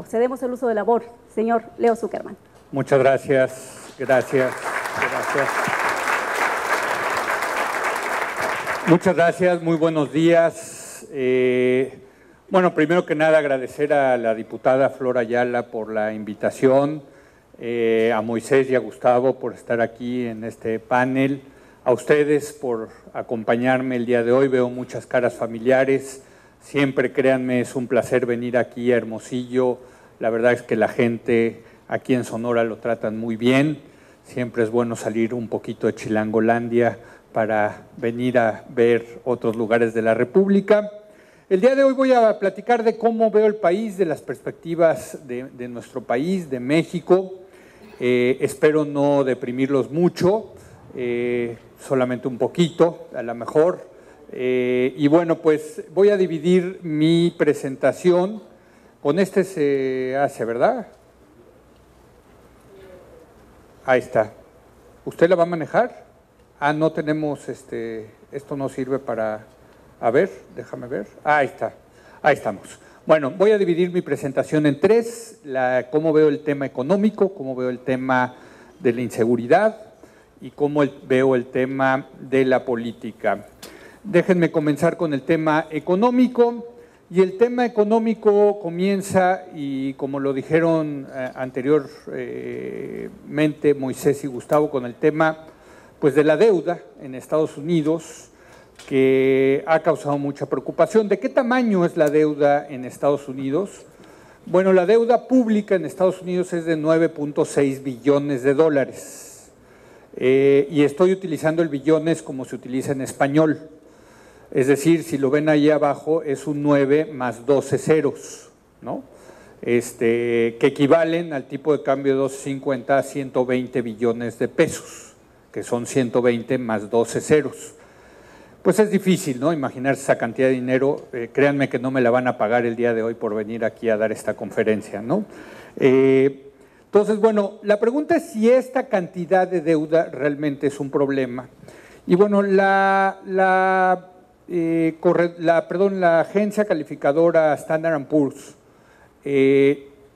Cedemos el uso de la voz, señor Leo Zuckerman. Muchas gracias, gracias. Muchas gracias, muy buenos días. Bueno, primero que nada agradecer a la diputada Flor Ayala por la invitación, a Moisés y a Gustavo por estar aquí en este panel, a ustedes por acompañarme el día de hoy. Veo muchas caras familiares, siempre créanme es un placer venir aquí a Hermosillo. La verdad es que la gente aquí en Sonora lo tratan muy bien, siempre es bueno salir un poquito de Chilangolandia para venir a ver otros lugares de la República. El día de hoy voy a platicar de cómo veo el país, de las perspectivas de nuestro país, de México. Espero no deprimirlos mucho, solamente un poquito, a lo mejor. Y bueno, pues voy a dividir mi presentación. Con este se hace, ¿verdad? Ahí está. ¿Usted la va a manejar? Ah, no tenemos, esto no sirve para, a ver, déjame ver, ahí está, ahí estamos. Bueno, voy a dividir mi presentación en tres, cómo veo el tema económico, cómo veo el tema de la inseguridad y cómo veo el tema de la política. Déjenme comenzar con el tema económico, y el tema económico comienza, y como lo dijeron anteriormente Moisés y Gustavo, con el tema pues de la deuda en Estados Unidos, que ha causado mucha preocupación. ¿De qué tamaño es la deuda en Estados Unidos? Bueno, la deuda pública en Estados Unidos es de 9.6 billones de dólares. Y estoy utilizando el billones como se utiliza en español. Es decir, si lo ven ahí abajo, es un 9 más 12 ceros, ¿no? Que equivalen al tipo de cambio de 2.50 a 120 billones de pesos. Que son 120 más 12 ceros. Pues es difícil, ¿no? Imaginarse esa cantidad de dinero. Créanme que no me la van a pagar el día de hoy por venir aquí a dar esta conferencia, ¿no? Entonces, bueno, la pregunta es si esta cantidad de deuda realmente es un problema. Y bueno, la agencia calificadora Standard & Poor's,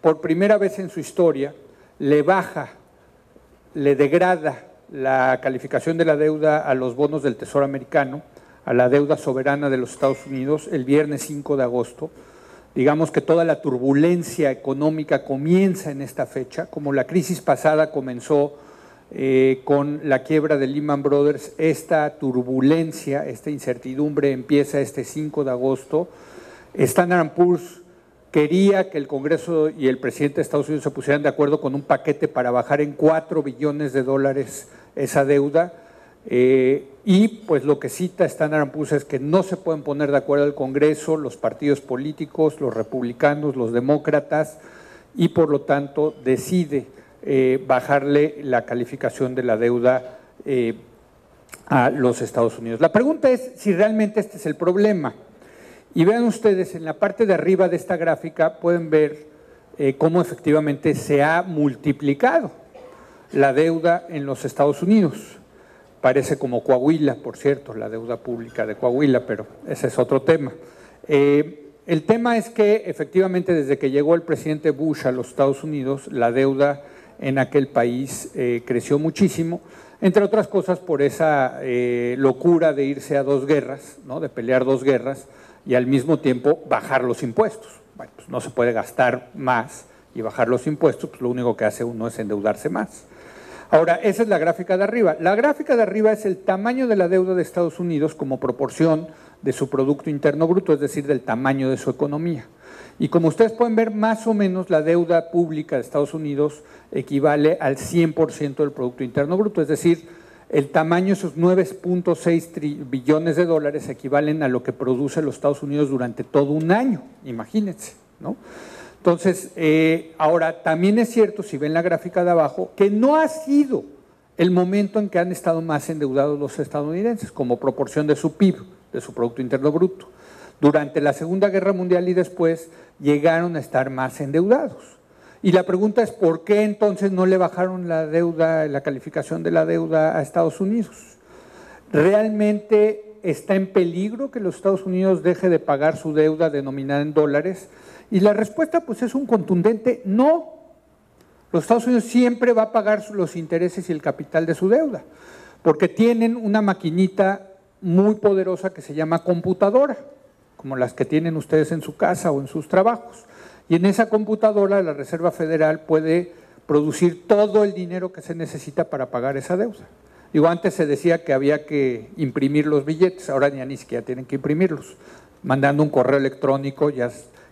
por primera vez en su historia, le degrada la calificación de la deuda a los bonos del Tesoro americano, a la deuda soberana de los Estados Unidos, el viernes 5 de agosto. Digamos que toda la turbulencia económica comienza en esta fecha, como la crisis pasada comenzó con la quiebra de Lehman Brothers. Esta turbulencia, esta incertidumbre empieza este 5 de agosto. Standard & Poor's quería que el Congreso y el presidente de Estados Unidos se pusieran de acuerdo con un paquete para bajar en 4 billones de dólares esa deuda, y pues lo que cita Standard & Poor's es que no se pueden poner de acuerdo el Congreso, los partidos políticos, los republicanos, los demócratas, y por lo tanto decide bajarle la calificación de la deuda a los Estados Unidos. La pregunta es si realmente este es el problema. Y vean ustedes, en la parte de arriba de esta gráfica pueden ver cómo efectivamente se ha multiplicado la deuda en los Estados Unidos. Parece como Coahuila, por cierto, la deuda pública de Coahuila, pero ese es otro tema. El tema es que efectivamente desde que llegó el presidente Bush a los Estados Unidos, la deuda en aquel país creció muchísimo, entre otras cosas por esa locura de irse a dos guerras, ¿no? De pelear dos guerras y al mismo tiempo bajar los impuestos. Bueno, pues no se puede gastar más y bajar los impuestos, pues lo único que hace uno es endeudarse más. Ahora, esa es la gráfica de arriba. La gráfica de arriba es el tamaño de la deuda de Estados Unidos como proporción de su Producto Interno Bruto, es decir, del tamaño de su economía. Y como ustedes pueden ver, más o menos la deuda pública de Estados Unidos equivale al 100% del Producto Interno Bruto, es decir, el tamaño de esos 9.6 billones de dólares equivalen a lo que produce los Estados Unidos durante todo un año, imagínense, ¿no? Entonces, ahora también es cierto, si ven la gráfica de abajo, que no ha sido el momento en que han estado más endeudados los estadounidenses como proporción de su PIB, de su Producto Interno Bruto. Durante la Segunda Guerra Mundial y después llegaron a estar más endeudados. Y la pregunta es, ¿por qué entonces no le bajaron la deuda, la calificación de la deuda a Estados Unidos? ¿Realmente está en peligro que los Estados Unidos deje de pagar su deuda denominada en dólares Y la respuesta pues es un contundente no. Los Estados Unidos siempre va a pagar los intereses y el capital de su deuda, porque tienen una maquinita muy poderosa que se llama computadora, como las que tienen ustedes en su casa o en sus trabajos. Y en esa computadora la Reserva Federal puede producir todo el dinero que se necesita para pagar esa deuda. Digo, antes se decía que había que imprimir los billetes, ahora ya ni siquiera tienen que imprimirlos. Mandando un correo electrónico ya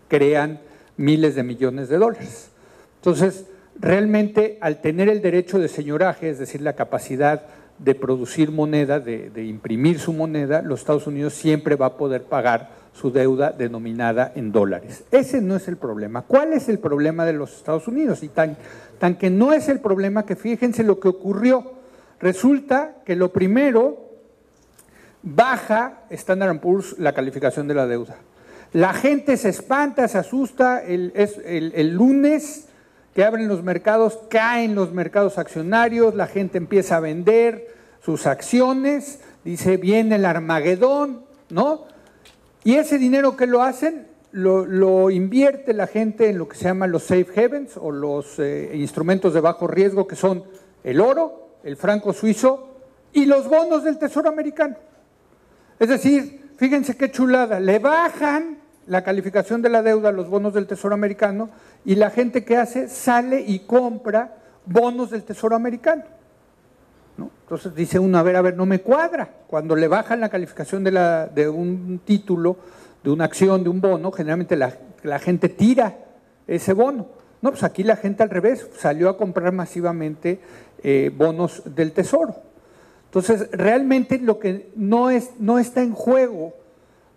crean miles de millones de dólares. Entonces, realmente al tener el derecho de señoraje, es decir, la capacidad de producir moneda, de imprimir su moneda, los Estados Unidos siempre va a poder pagar su deuda denominada en dólares. Ese no es el problema. ¿Cuál es el problema de los Estados Unidos? Y tan que no es el problema que fíjense lo que ocurrió. Resulta que lo primero, baja Standard & Poor's la calificación de la deuda. La gente se espanta, se asusta, el lunes que abren los mercados, caen los mercados accionarios, la gente empieza a vender sus acciones, dice, viene el Armagedón, ¿no? Y ese dinero que lo hacen, lo invierte la gente en lo que se llama los safe havens o los instrumentos de bajo riesgo, que son el oro, el franco suizo y los bonos del Tesoro americano. Es decir, fíjense qué chulada, le bajan la calificación de la deuda a los bonos del Tesoro americano y la gente que hace sale y compra bonos del Tesoro americano, ¿no? Entonces dice uno, a ver, no me cuadra. Cuando le bajan la calificación de un título, de una acción, de un bono, generalmente la gente tira ese bono. No, pues aquí la gente al revés, salió a comprar masivamente bonos del Tesoro. Entonces, realmente lo que no está en juego,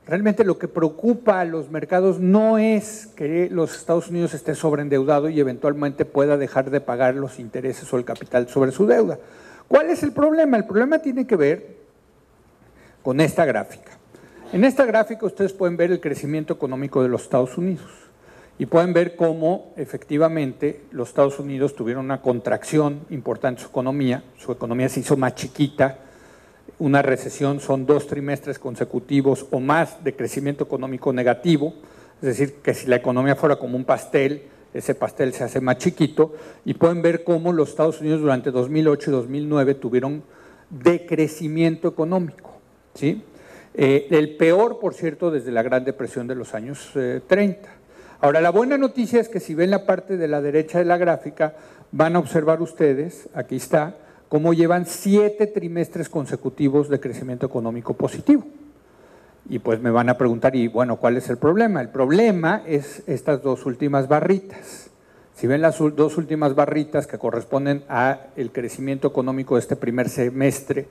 realmente lo que preocupa a los mercados no es que los Estados Unidos esté sobreendeudado y eventualmente pueda dejar de pagar los intereses o el capital sobre su deuda. ¿Cuál es el problema? El problema tiene que ver con esta gráfica. En esta gráfica ustedes pueden ver el crecimiento económico de los Estados Unidos y pueden ver cómo efectivamente los Estados Unidos tuvieron una contracción importante en su economía se hizo más chiquita. Una recesión son 2 trimestres consecutivos o más de crecimiento económico negativo, es decir, que si la economía fuera como un pastel, ese pastel se hace más chiquito, y pueden ver cómo los Estados Unidos durante 2008 y 2009 tuvieron decrecimiento económico, ¿sí? El peor, por cierto, desde la Gran Depresión de los años 30. Ahora, la buena noticia es que si ven la parte de la derecha de la gráfica, van a observar ustedes, aquí está, cómo llevan 7 trimestres consecutivos de crecimiento económico positivo. Y pues me van a preguntar, y bueno, ¿cuál es el problema? El problema es estas 2 últimas barritas. Si ven las 2 últimas barritas que corresponden al crecimiento económico de este primer semestre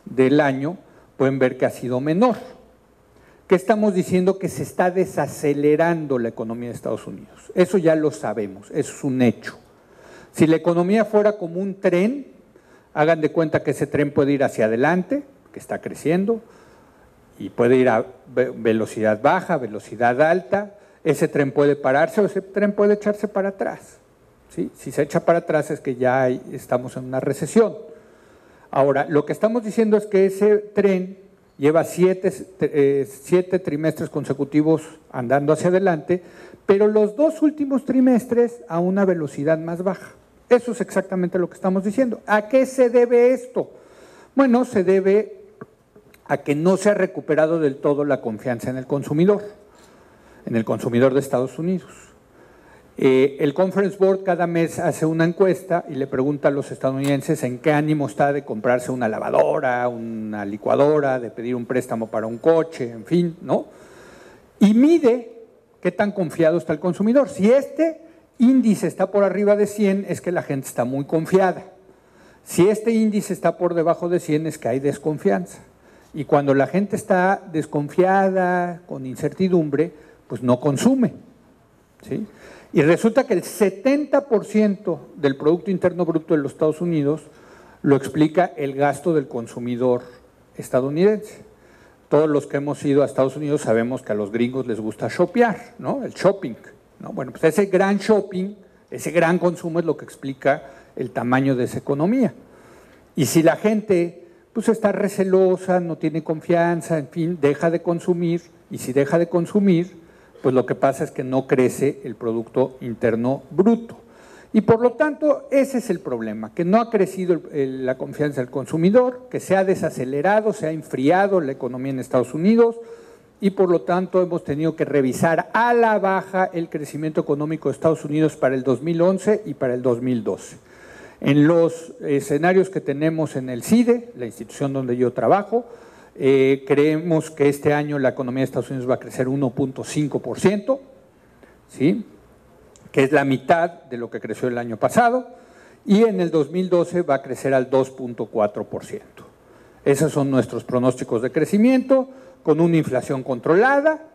del año, pueden ver que ha sido menor. ¿Qué estamos diciendo? Que se está desacelerando la economía de Estados Unidos. Eso ya lo sabemos, eso es un hecho. Si la economía fuera como un tren, hagan de cuenta que ese tren puede ir hacia adelante, que está creciendo, y puede ir a velocidad baja, velocidad alta. Ese tren puede pararse o ese tren puede echarse para atrás, ¿sí? Si se echa para atrás es que ya estamos en una recesión. Ahora, lo que estamos diciendo es que ese tren lleva 7 trimestres consecutivos andando hacia adelante, pero los 2 últimos trimestres a una velocidad más baja. Eso es exactamente lo que estamos diciendo. ¿A qué se debe esto? Bueno, se debe a que no se ha recuperado del todo la confianza en el consumidor de Estados Unidos. El Conference Board cada mes hace una encuesta y le pregunta a los estadounidenses en qué ánimo está de comprarse una lavadora, una licuadora, de pedir un préstamo para un coche, en fin, ¿no? Y mide qué tan confiado está el consumidor. Si este índice está por arriba de 100, es que la gente está muy confiada. Si este índice está por debajo de 100, es que hay desconfianza. Y cuando la gente está desconfiada, con incertidumbre, pues no consume, ¿sí? Y resulta que el 70% del Producto Interno Bruto de los Estados Unidos lo explica el gasto del consumidor estadounidense. Todos los que hemos ido a Estados Unidos sabemos que a los gringos les gusta shopear, ¿no? El shopping, ¿no? Bueno, pues ese gran shopping, ese gran consumo es lo que explica el tamaño de esa economía. Y si la gente pues está recelosa, no tiene confianza, en fin, deja de consumir, y si deja de consumir, pues lo que pasa es que no crece el Producto Interno Bruto. Y por lo tanto, ese es el problema, que no ha crecido la confianza del consumidor, que se ha desacelerado, se ha enfriado la economía en Estados Unidos y por lo tanto hemos tenido que revisar a la baja el crecimiento económico de Estados Unidos para el 2011 y para el 2012. En los escenarios que tenemos en el CIDE, la institución donde yo trabajo, creemos que este año la economía de Estados Unidos va a crecer 1.5%, ¿sí?, que es la mitad de lo que creció el año pasado, y en el 2012 va a crecer al 2.4%. Esos son nuestros pronósticos de crecimiento, con una inflación controlada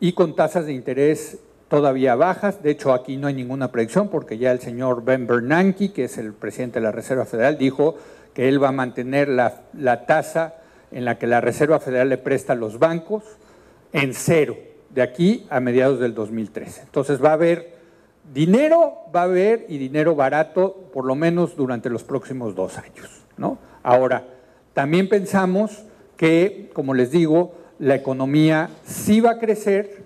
y con tasas de interés todavía bajas. De hecho, aquí no hay ninguna predicción porque ya el señor Ben Bernanke, que es el presidente de la Reserva Federal, dijo que él va a mantener la tasa en la que la Reserva Federal le presta a los bancos en cero, de aquí a mediados del 2013. Entonces va a haber dinero, y dinero barato, por lo menos durante los próximos 2 años, ¿no? Ahora, también pensamos que, como les digo, la economía sí va a crecer,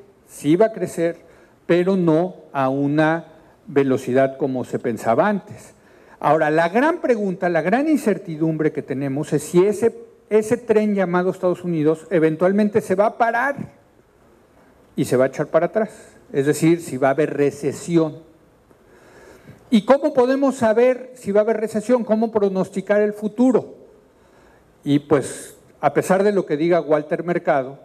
pero no a una velocidad como se pensaba antes. Ahora, la gran pregunta, la gran incertidumbre que tenemos es si ese tren llamado Estados Unidos eventualmente se va a parar y se va a echar para atrás. Es decir, si va a haber recesión. ¿Y cómo podemos saber si va a haber recesión? ¿Cómo pronosticar el futuro? Y pues, a pesar de lo que diga Walter Mercado,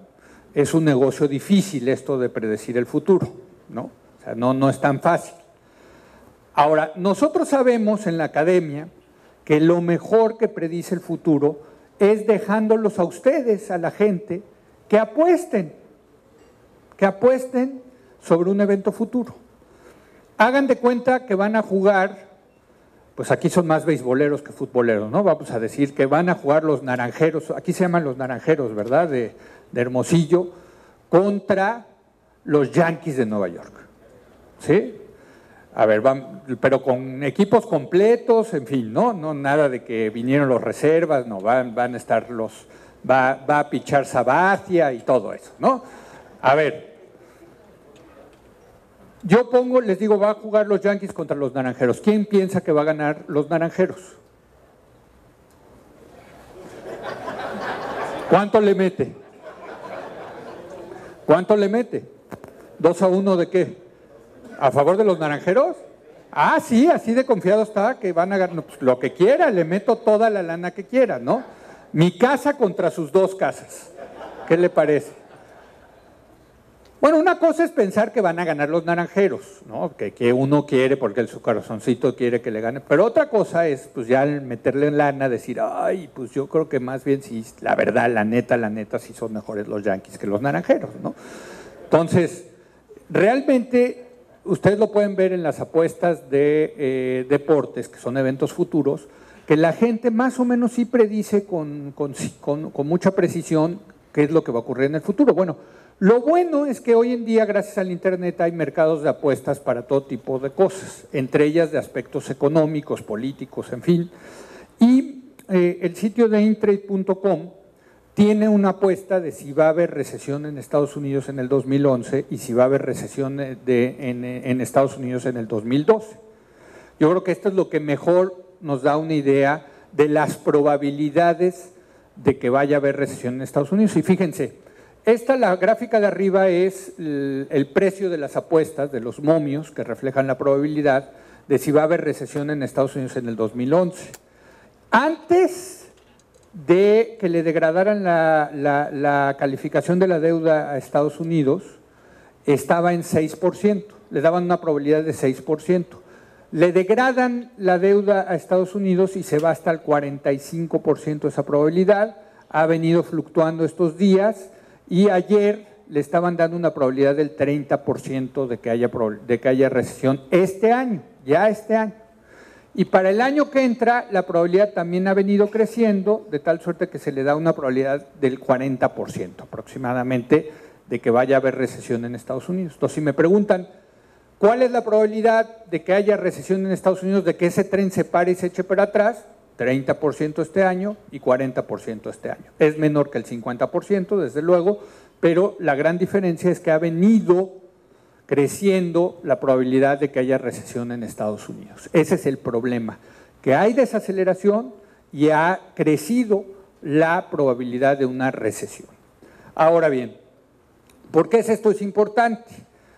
es un negocio difícil esto de predecir el futuro, ¿no? O sea, no es tan fácil. Ahora, nosotros sabemos en la academia que lo mejor que predice el futuro es dejándolos a ustedes, a la gente, que apuesten sobre un evento futuro. Hagan de cuenta que van a jugar, pues aquí son más beisboleros que futboleros, ¿no? Vamos a decir que van a jugar los Naranjeros, aquí se llaman los Naranjeros, ¿verdad?, de Hermosillo, contra los Yankees de Nueva York, ¿sí? A ver, pero con equipos completos, en fin, ¿no? No nada de que vinieron los reservas, no, van a estar va a pichar Sabathia y todo eso, ¿no? A ver, yo les digo, va a jugar los Yankees contra los Naranjeros. ¿Quién piensa que va a ganar los Naranjeros? ¿Cuánto le mete? ¿2-1 de qué? ¿A favor de los Naranjeros? Ah, sí, así de confiado está que van a ganar, pues, lo que quiera, le meto toda la lana que quiera, ¿no? Mi casa contra sus 2 casas. ¿Qué le parece? Bueno, una cosa es pensar que van a ganar los Naranjeros, ¿no? Que uno quiere, porque su corazoncito quiere que le gane, pero otra cosa es, pues ya meterle en lana, decir, ay, pues yo creo que más bien sí, la verdad, la neta, sí son mejores los Yankees que los Naranjeros, ¿no? Entonces, realmente, ustedes lo pueden ver en las apuestas de deportes, que son eventos futuros, que la gente más o menos sí predice con mucha precisión qué es lo que va a ocurrir en el futuro. Bueno, lo bueno es que hoy en día, gracias al Internet, hay mercados de apuestas para todo tipo de cosas, entre ellas de aspectos económicos, políticos, en fin. Y el sitio de intrade.com tiene una apuesta de si va a haber recesión en Estados Unidos en el 2011 y si va a haber recesión en Estados Unidos en el 2012. Yo creo que esto es lo que mejor nos da una idea de las probabilidades de que vaya a haber recesión en Estados Unidos. Y fíjense, la gráfica de arriba es el precio de las apuestas, de los momios, que reflejan la probabilidad de si va a haber recesión en Estados Unidos en el 2011. Antes de que le degradaran la calificación de la deuda a Estados Unidos, estaba en 6%, le daban una probabilidad de 6%. Le degradan la deuda a Estados Unidos y se va hasta el 45% esa probabilidad, ha venido fluctuando estos días, y ayer le estaban dando una probabilidad del 30% de que haya recesión este año, ya este año. Y para el año que entra, la probabilidad también ha venido creciendo, de tal suerte que se le da una probabilidad del 40% aproximadamente de que vaya a haber recesión en Estados Unidos. Entonces, si me preguntan, ¿cuál es la probabilidad de que haya recesión en Estados Unidos, de que ese tren se pare y se eche para atrás? 30% este año y 40% este año. Es menor que el 50%, desde luego, pero la gran diferencia es que ha venido creciendo la probabilidad de que haya recesión en Estados Unidos. Ese es el problema, que hay desaceleración y ha crecido la probabilidad de una recesión. Ahora bien, ¿por qué esto es importante?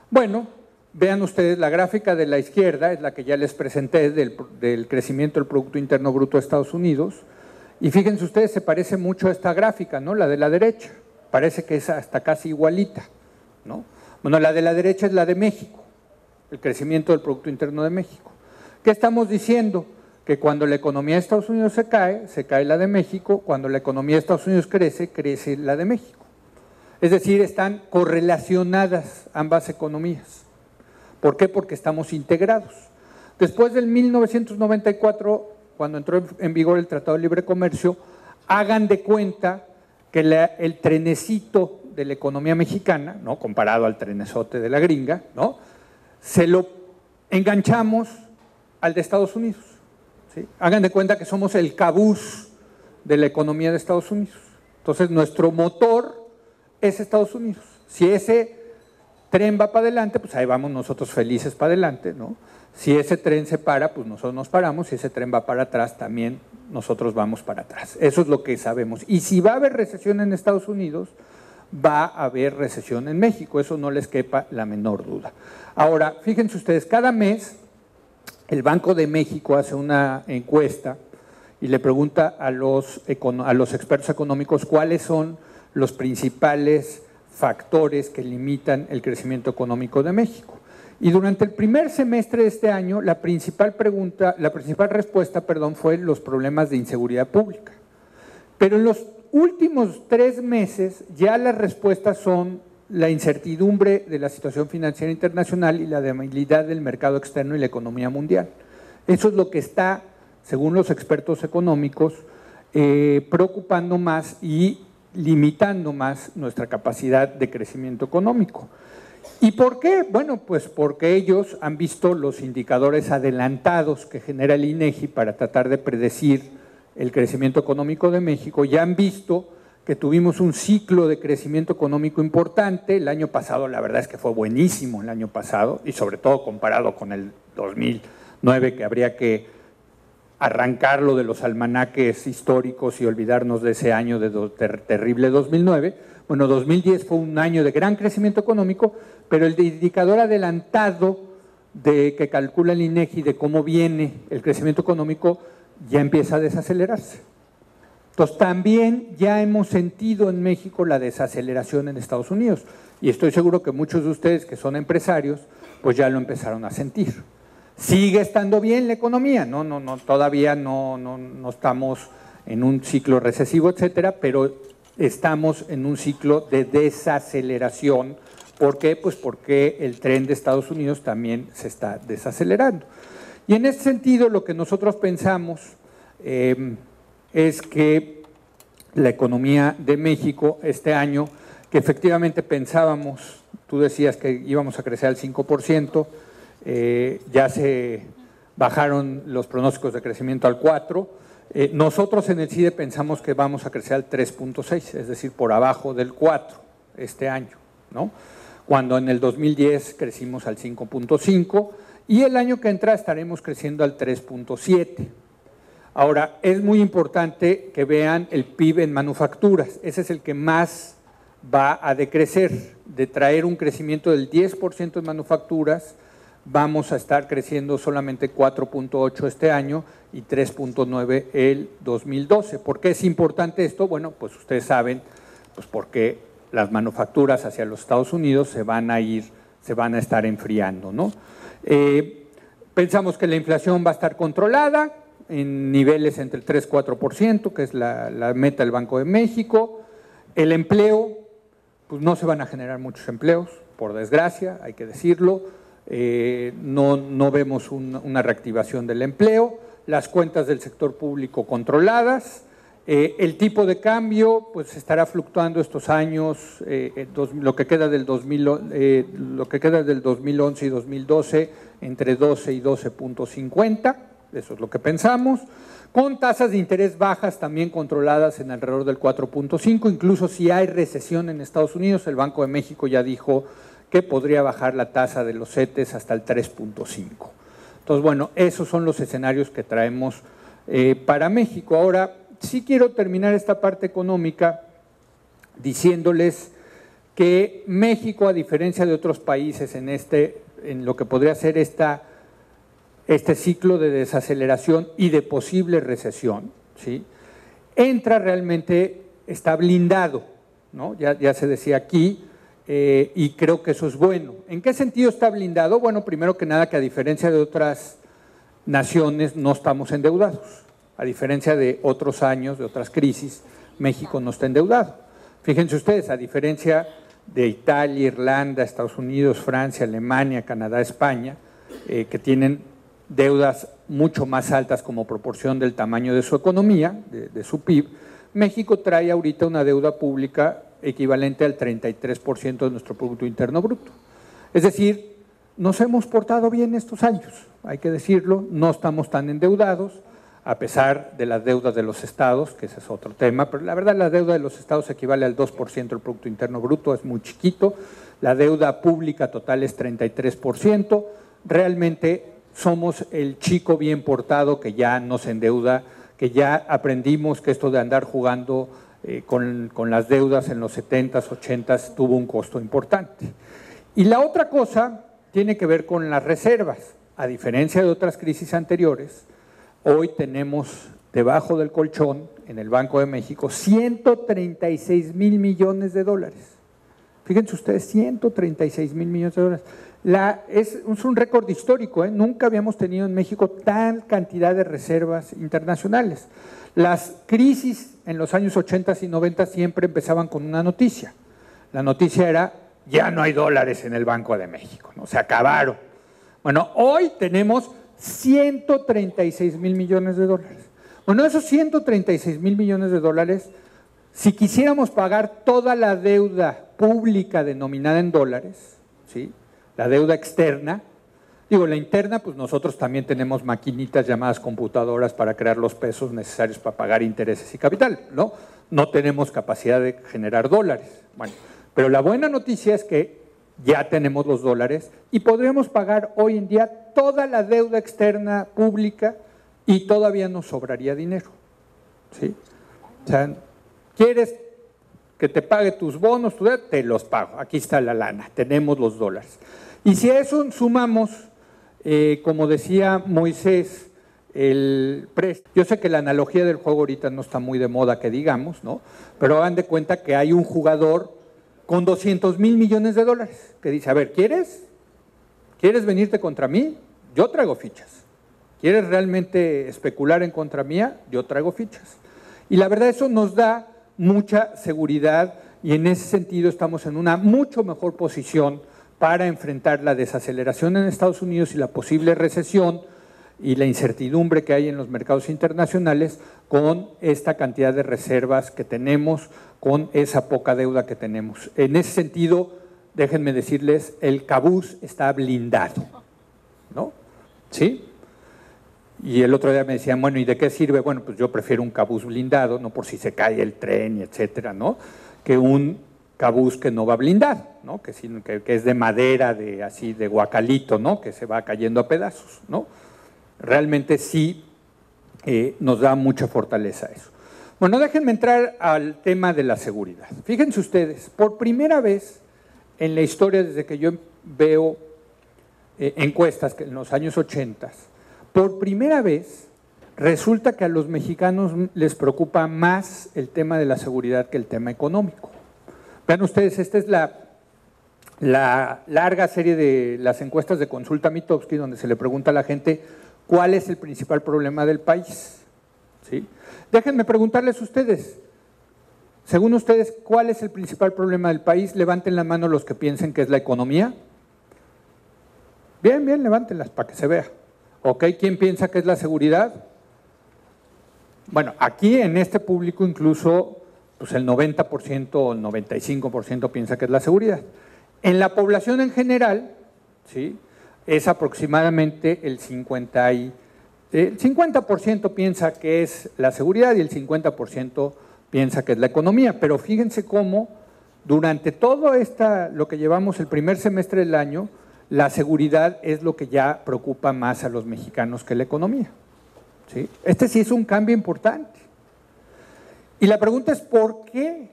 Bueno, vean ustedes, la gráfica de la izquierda es la que ya les presenté del crecimiento del Producto Interno Bruto de Estados Unidos, y fíjense ustedes, se parece mucho a esta gráfica, ¿no? La de la derecha, parece que es hasta casi igualita, ¿no? Bueno, la de la derecha es la de México, el crecimiento del Producto Interno de México. ¿Qué estamos diciendo? Que cuando la economía de Estados Unidos se cae la de México, cuando la economía de Estados Unidos crece, crece la de México. Es decir, están correlacionadas ambas economías. ¿Por qué? Porque estamos integrados. Después del 1994, cuando entró en vigor el Tratado de Libre Comercio, hagan de cuenta que el trenecito de la economía mexicana, ¿no?, comparado al trenezote de la gringa, ¿no?, se lo enganchamos al de Estados Unidos, ¿sí? Hagan de cuenta que somos el cabús de la economía de Estados Unidos. Entonces, nuestro motor es Estados Unidos. Si ese tren va para adelante, pues ahí vamos nosotros felices para adelante, ¿no? Si ese tren se para, pues nosotros nos paramos. Si ese tren va para atrás, también nosotros vamos para atrás. Eso es lo que sabemos. Y si va a haber recesión en Estados Unidos, va a haber recesión en México. Eso no les quepa la menor duda. Ahora, fíjense ustedes, cada mes el Banco de México hace una encuesta y le pregunta a los expertos económicos cuáles son los principales factores que limitan el crecimiento económico de México. Y durante el primer semestre de este año, la principal respuesta fue los problemas de inseguridad pública. Pero en los últimos 3 meses ya las respuestas son la incertidumbre de la situación financiera internacional y la debilidad del mercado externo y la economía mundial. Eso es lo que está, según los expertos económicos, preocupando más y limitando más nuestra capacidad de crecimiento económico. ¿Y por qué? Bueno, pues porque ellos han visto los indicadores adelantados que genera el INEGI para tratar de predecir el crecimiento económico de México. Ya han visto que tuvimos un ciclo de crecimiento económico importante. El año pasado, la verdad es que fue buenísimo el año pasado, y sobre todo comparado con el 2009, que habría que arrancarlo de los almanaques históricos y olvidarnos de ese año terrible 2009. Bueno, 2010 fue un año de gran crecimiento económico, pero el indicador adelantado que calcula el INEGI de cómo viene el crecimiento económico ya empieza a desacelerarse. Entonces, también ya hemos sentido en México la desaceleración en Estados Unidos, y estoy seguro que muchos de ustedes que son empresarios, pues ya lo empezaron a sentir. ¿Sigue estando bien la economía? No, todavía no estamos en un ciclo recesivo, etcétera, pero estamos en un ciclo de desaceleración. ¿Por qué? Pues porque el tren de Estados Unidos también se está desacelerando. Y en ese sentido, lo que nosotros pensamos es que la economía de México este año, que efectivamente pensábamos, tú decías que íbamos a crecer al 5%, ya se bajaron los pronósticos de crecimiento al 4%. Nosotros en el CIDE pensamos que vamos a crecer al 3.6%, es decir, por abajo del 4% este año, ¿no? Cuando en el 2010 crecimos al 5.5%, y el año que entra estaremos creciendo al 3.7%. Ahora, es muy importante que vean el PIB en manufacturas. Ese es el que más va a decrecer. De traer un crecimiento del 10% en manufacturas, vamos a estar creciendo solamente 4.8 este año y 3.9 el 2012. ¿Por qué es importante esto? Bueno, pues ustedes saben, pues porque las manufacturas hacia los Estados Unidos se van a estar enfriando, ¿no? Pensamos que la inflación va a estar controlada en niveles entre el 3 y 4%, que es la meta del Banco de México. El empleo, pues no se van a generar muchos empleos, por desgracia, hay que decirlo. No vemos una reactivación del empleo. Las cuentas del sector público controladas. El tipo de cambio pues estará fluctuando estos años, lo que queda del 2011 y 2012, entre 12 y 12.50, eso es lo que pensamos, con tasas de interés bajas también controladas en alrededor del 4.5, incluso si hay recesión en Estados Unidos. El Banco de México ya dijo que podría bajar la tasa de los CETES hasta el 3.5. Entonces, bueno, esos son los escenarios que traemos para México. Ahora, sí quiero terminar esta parte económica diciéndoles que México, a diferencia de otros países en lo que podría ser este ciclo de desaceleración y de posible recesión, ¿sí?, entra realmente, está blindado, ¿no? Ya se decía aquí, y creo que eso es bueno. ¿En qué sentido está blindado? Bueno, primero que nada, que a diferencia de otras naciones no estamos endeudados. A diferencia de otros años, de otras crisis, México no está endeudado. Fíjense ustedes, a diferencia de Italia, Irlanda, Estados Unidos, Francia, Alemania, Canadá, España, que tienen deudas mucho más altas como proporción del tamaño de su economía, de su PIB, México trae ahorita una deuda pública equivalente al 33% de nuestro Producto Interno Bruto. Es decir, nos hemos portado bien estos años, hay que decirlo, no estamos tan endeudados, a pesar de las deudas de los estados, que ese es otro tema, pero la verdad la deuda de los estados equivale al 2% del Producto Interno Bruto, es muy chiquito, la deuda pública total es 33%, realmente somos el chico bien portado que ya no se endeuda, que ya aprendimos que esto de andar jugando con las deudas en los 70s, 80s tuvo un costo importante. Y la otra cosa tiene que ver con las reservas. A diferencia de otras crisis anteriores, hoy tenemos debajo del colchón, en el Banco de México, 136,000 millones de dólares. Fíjense ustedes, 136,000 millones de dólares. Es un récord histórico, ¿eh? Nunca habíamos tenido en México tal cantidad de reservas internacionales. Las crisis en los años 80 y 90 siempre empezaban con una noticia. La noticia era, ya no hay dólares en el Banco de México, ¿no? Se acabaron. Bueno, hoy tenemos 136,000 millones de dólares. Bueno, esos 136,000 millones de dólares, si quisiéramos pagar toda la deuda pública denominada en dólares, ¿sí?, la deuda externa, digo, la interna, pues nosotros también tenemos maquinitas llamadas computadoras para crear los pesos necesarios para pagar intereses y capital, ¿no? No tenemos capacidad de generar dólares. Bueno, pero la buena noticia es que ya tenemos los dólares y podríamos pagar hoy en día toda la deuda externa pública y todavía nos sobraría dinero, ¿sí? O sea, ¿quieres que te pague tus bonos? Te los pago, aquí está la lana, tenemos los dólares. Y si a eso sumamos, como decía Moisés, el préstamo. Yo sé que la analogía del juego ahorita no está muy de moda que digamos, ¿no? Pero hagan de cuenta que hay un jugador con 200,000 millones de dólares que dice, a ver, ¿quieres venirte contra mí? Yo traigo fichas. ¿Quieres realmente especular en contra mía? Yo traigo fichas. Y la verdad eso nos da mucha seguridad y en ese sentido estamos en una mucho mejor posición para enfrentar la desaceleración en Estados Unidos y la posible recesión y la incertidumbre que hay en los mercados internacionales con esta cantidad de reservas que tenemos, con esa poca deuda que tenemos. En ese sentido, déjenme decirles, el cabuz está blindado, ¿no? ¿Sí? Y el otro día me decían, bueno, ¿y de qué sirve? Bueno, pues yo prefiero un cabuz blindado, no por si se cae el tren, etcétera, ¿no?, que un cabuz que no va blindado, ¿no?, que es de madera, así de guacalito, ¿no?, que se va cayendo a pedazos, ¿no? Realmente sí nos da mucha fortaleza eso. Bueno, déjenme entrar al tema de la seguridad. Fíjense ustedes, por primera vez en la historia, desde que yo veo encuestas que en los años 80, por primera vez resulta que a los mexicanos les preocupa más el tema de la seguridad que el tema económico. Vean ustedes, esta es la larga serie de las encuestas de Consulta Mitofsky, donde se le pregunta a la gente cuál es el principal problema del país, ¿sí? Déjenme preguntarles a ustedes, según ustedes, ¿cuál es el principal problema del país? Levanten la mano los que piensen que es la economía. Bien, levántenlas para que se vea. ¿Ok? ¿Quién piensa que es la seguridad? Bueno, aquí en este público incluso pues el 90% o el 95% piensa que es la seguridad. En la población en general, ¿sí?, es aproximadamente el 50% piensa que es la seguridad y el 50% piensa que es la economía. Pero fíjense cómo durante todo lo que llevamos el primer semestre del año, la seguridad es lo que ya preocupa más a los mexicanos que la economía. ¿Sí? Este sí es un cambio importante. Y la pregunta es, ¿por qué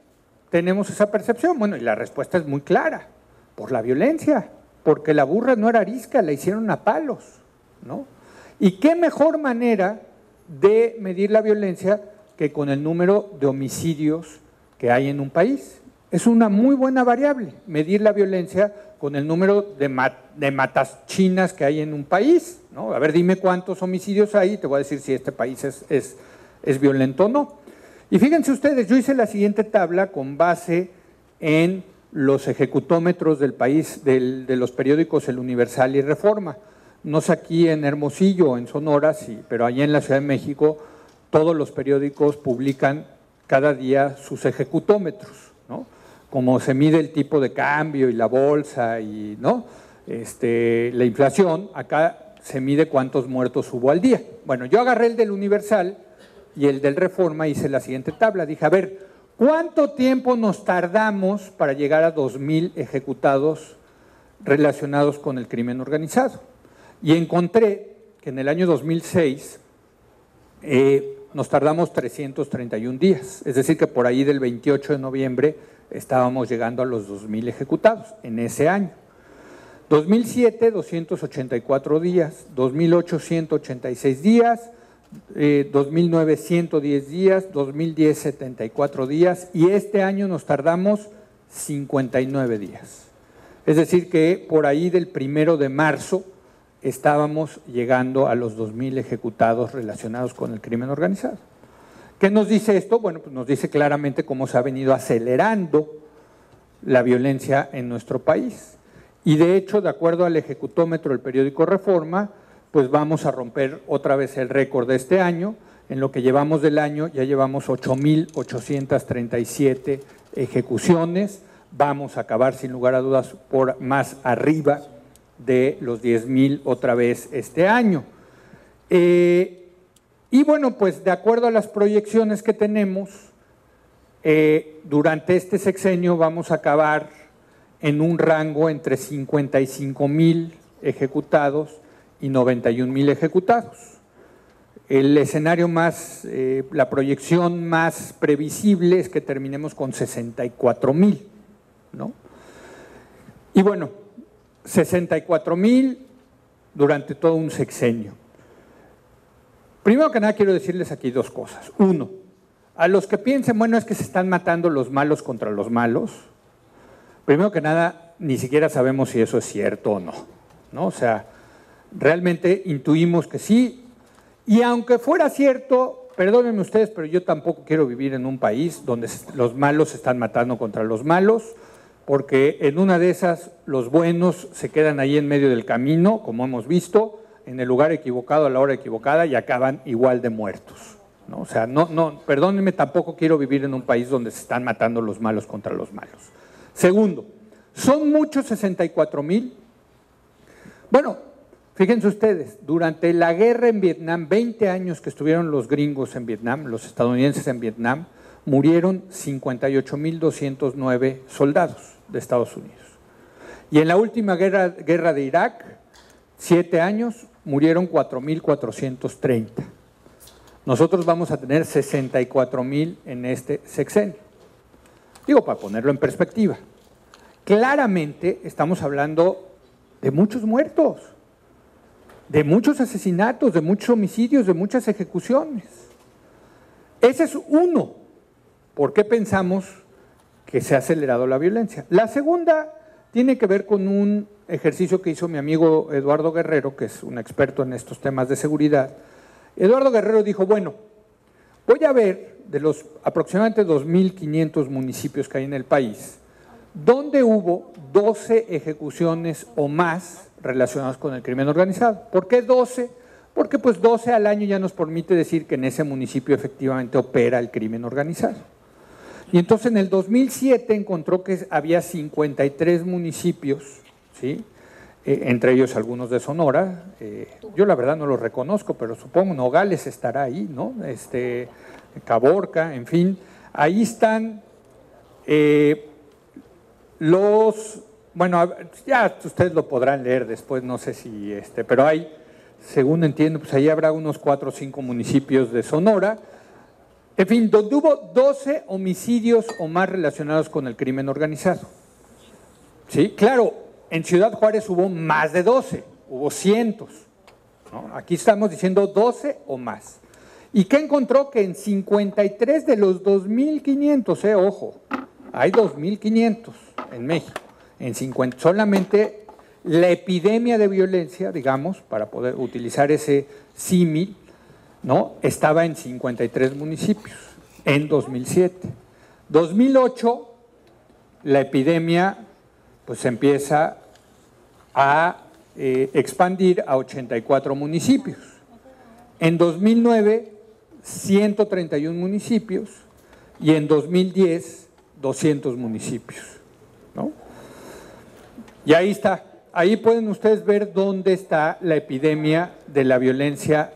tenemos esa percepción? Bueno, y la respuesta es muy clara, por la violencia, porque la burra no era arisca, la hicieron a palos, ¿no? ¿Y qué mejor manera de medir la violencia que con el número de homicidios que hay en un país? Es una muy buena variable, medir la violencia con el número de matachinas que hay en un país, ¿no? A ver, dime cuántos homicidios hay y te voy a decir si este país es violento o no. Y fíjense ustedes, yo hice la siguiente tabla con base en los ejecutómetros del país, de los periódicos El Universal y Reforma. No sé aquí en Hermosillo o en Sonora, sí, pero allá en la Ciudad de México todos los periódicos publican cada día sus ejecutómetros, ¿no? Como se mide el tipo de cambio y la bolsa y ¿no? La inflación, acá se mide cuántos muertos hubo al día. Bueno, yo agarré el del Universal y el del Reforma, hice la siguiente tabla. Dije, a ver, ¿cuánto tiempo nos tardamos para llegar a 2,000 ejecutados relacionados con el crimen organizado? Y encontré que en el año 2006 nos tardamos 331 días, es decir que por ahí del 28 de noviembre estábamos llegando a los 2,000 ejecutados en ese año. 2007, 284 días, 2008, 186 días, 2009, 110 días, 2010, 74 días y este año nos tardamos 59 días. Es decir que por ahí del 1 de marzo estábamos llegando a los 2,000 ejecutados relacionados con el crimen organizado. ¿Qué nos dice esto? Bueno, pues nos dice claramente cómo se ha venido acelerando la violencia en nuestro país. Y de hecho, de acuerdo al ejecutómetro del periódico Reforma, pues vamos a romper otra vez el récord de este año. En lo que llevamos del año ya llevamos 8,837 ejecuciones. Vamos a acabar sin lugar a dudas por más arriba de los 10,000 otra vez este año. Y bueno, pues de acuerdo a las proyecciones que tenemos, durante este sexenio vamos a acabar en un rango entre 55,000 ejecutados y 91,000 ejecutados. El escenario más, la proyección más previsible es que terminemos con 64,000, ¿no? Y bueno, 64,000 durante todo un sexenio. Primero que nada quiero decirles aquí dos cosas. Uno, a los que piensen, bueno, es que se están matando los malos contra los malos. Primero que nada, ni siquiera sabemos si eso es cierto o no, ¿no? O sea, realmente intuimos que sí. Y aunque fuera cierto, perdónenme ustedes, pero yo tampoco quiero vivir en un país donde los malos se están matando contra los malos, porque en una de esas los buenos se quedan ahí en medio del camino, como hemos visto, en el lugar equivocado a la hora equivocada y acaban igual de muertos, ¿no? O sea, perdónenme, tampoco quiero vivir en un país donde se están matando los malos contra los malos. Segundo, ¿son muchos 64,000? Bueno, fíjense ustedes, durante la guerra en Vietnam, 20 años que estuvieron los gringos en Vietnam, los estadounidenses en Vietnam, murieron 58,209 soldados de Estados Unidos. Y en la última guerra de Irak, 7 años, murieron 4,430. Nosotros vamos a tener 64,000 en este sexenio. Digo, para ponerlo en perspectiva. Claramente estamos hablando de muchos muertos, de muchos asesinatos, de muchos homicidios, de muchas ejecuciones. Ese es uno. ¿Por qué pensamos que se ha acelerado la violencia? La segunda tiene que ver con un ejercicio que hizo mi amigo Eduardo Guerrero, que es un experto en estos temas de seguridad. Eduardo Guerrero dijo, bueno, voy a ver de los aproximadamente 2,500 municipios que hay en el país, ¿dónde hubo 12 ejecuciones o más relacionadas con el crimen organizado? ¿Por qué 12? Porque pues 12 al año ya nos permite decir que en ese municipio efectivamente opera el crimen organizado. Y entonces en el 2007 encontró que había 53 municipios, ¿sí? Entre ellos algunos de Sonora. Yo la verdad no los reconozco, pero supongo Nogales estará ahí, ¿no? Caborca, en fin. Ahí están Bueno, ya ustedes lo podrán leer después, no sé si, pero hay, según entiendo, pues ahí habrá unos 4 o 5 municipios de Sonora, en fin, donde hubo 12 homicidios o más relacionados con el crimen organizado. ¿Sí? Claro, en Ciudad Juárez hubo más de 12, hubo cientos, ¿no? Aquí estamos diciendo 12 o más. ¿Y qué encontró? Que en 53 de los 2.500, ojo, hay 2.500 en México, en 50, solamente la epidemia de violencia, digamos, para poder utilizar ese símil, ¿no? Estaba en 53 municipios en 2007. 2008, la epidemia pues empieza a expandir a 84 municipios. En 2009, 131 municipios y en 2010, 200 municipios, ¿no? Y ahí está, ahí pueden ustedes ver dónde está la epidemia de la violencia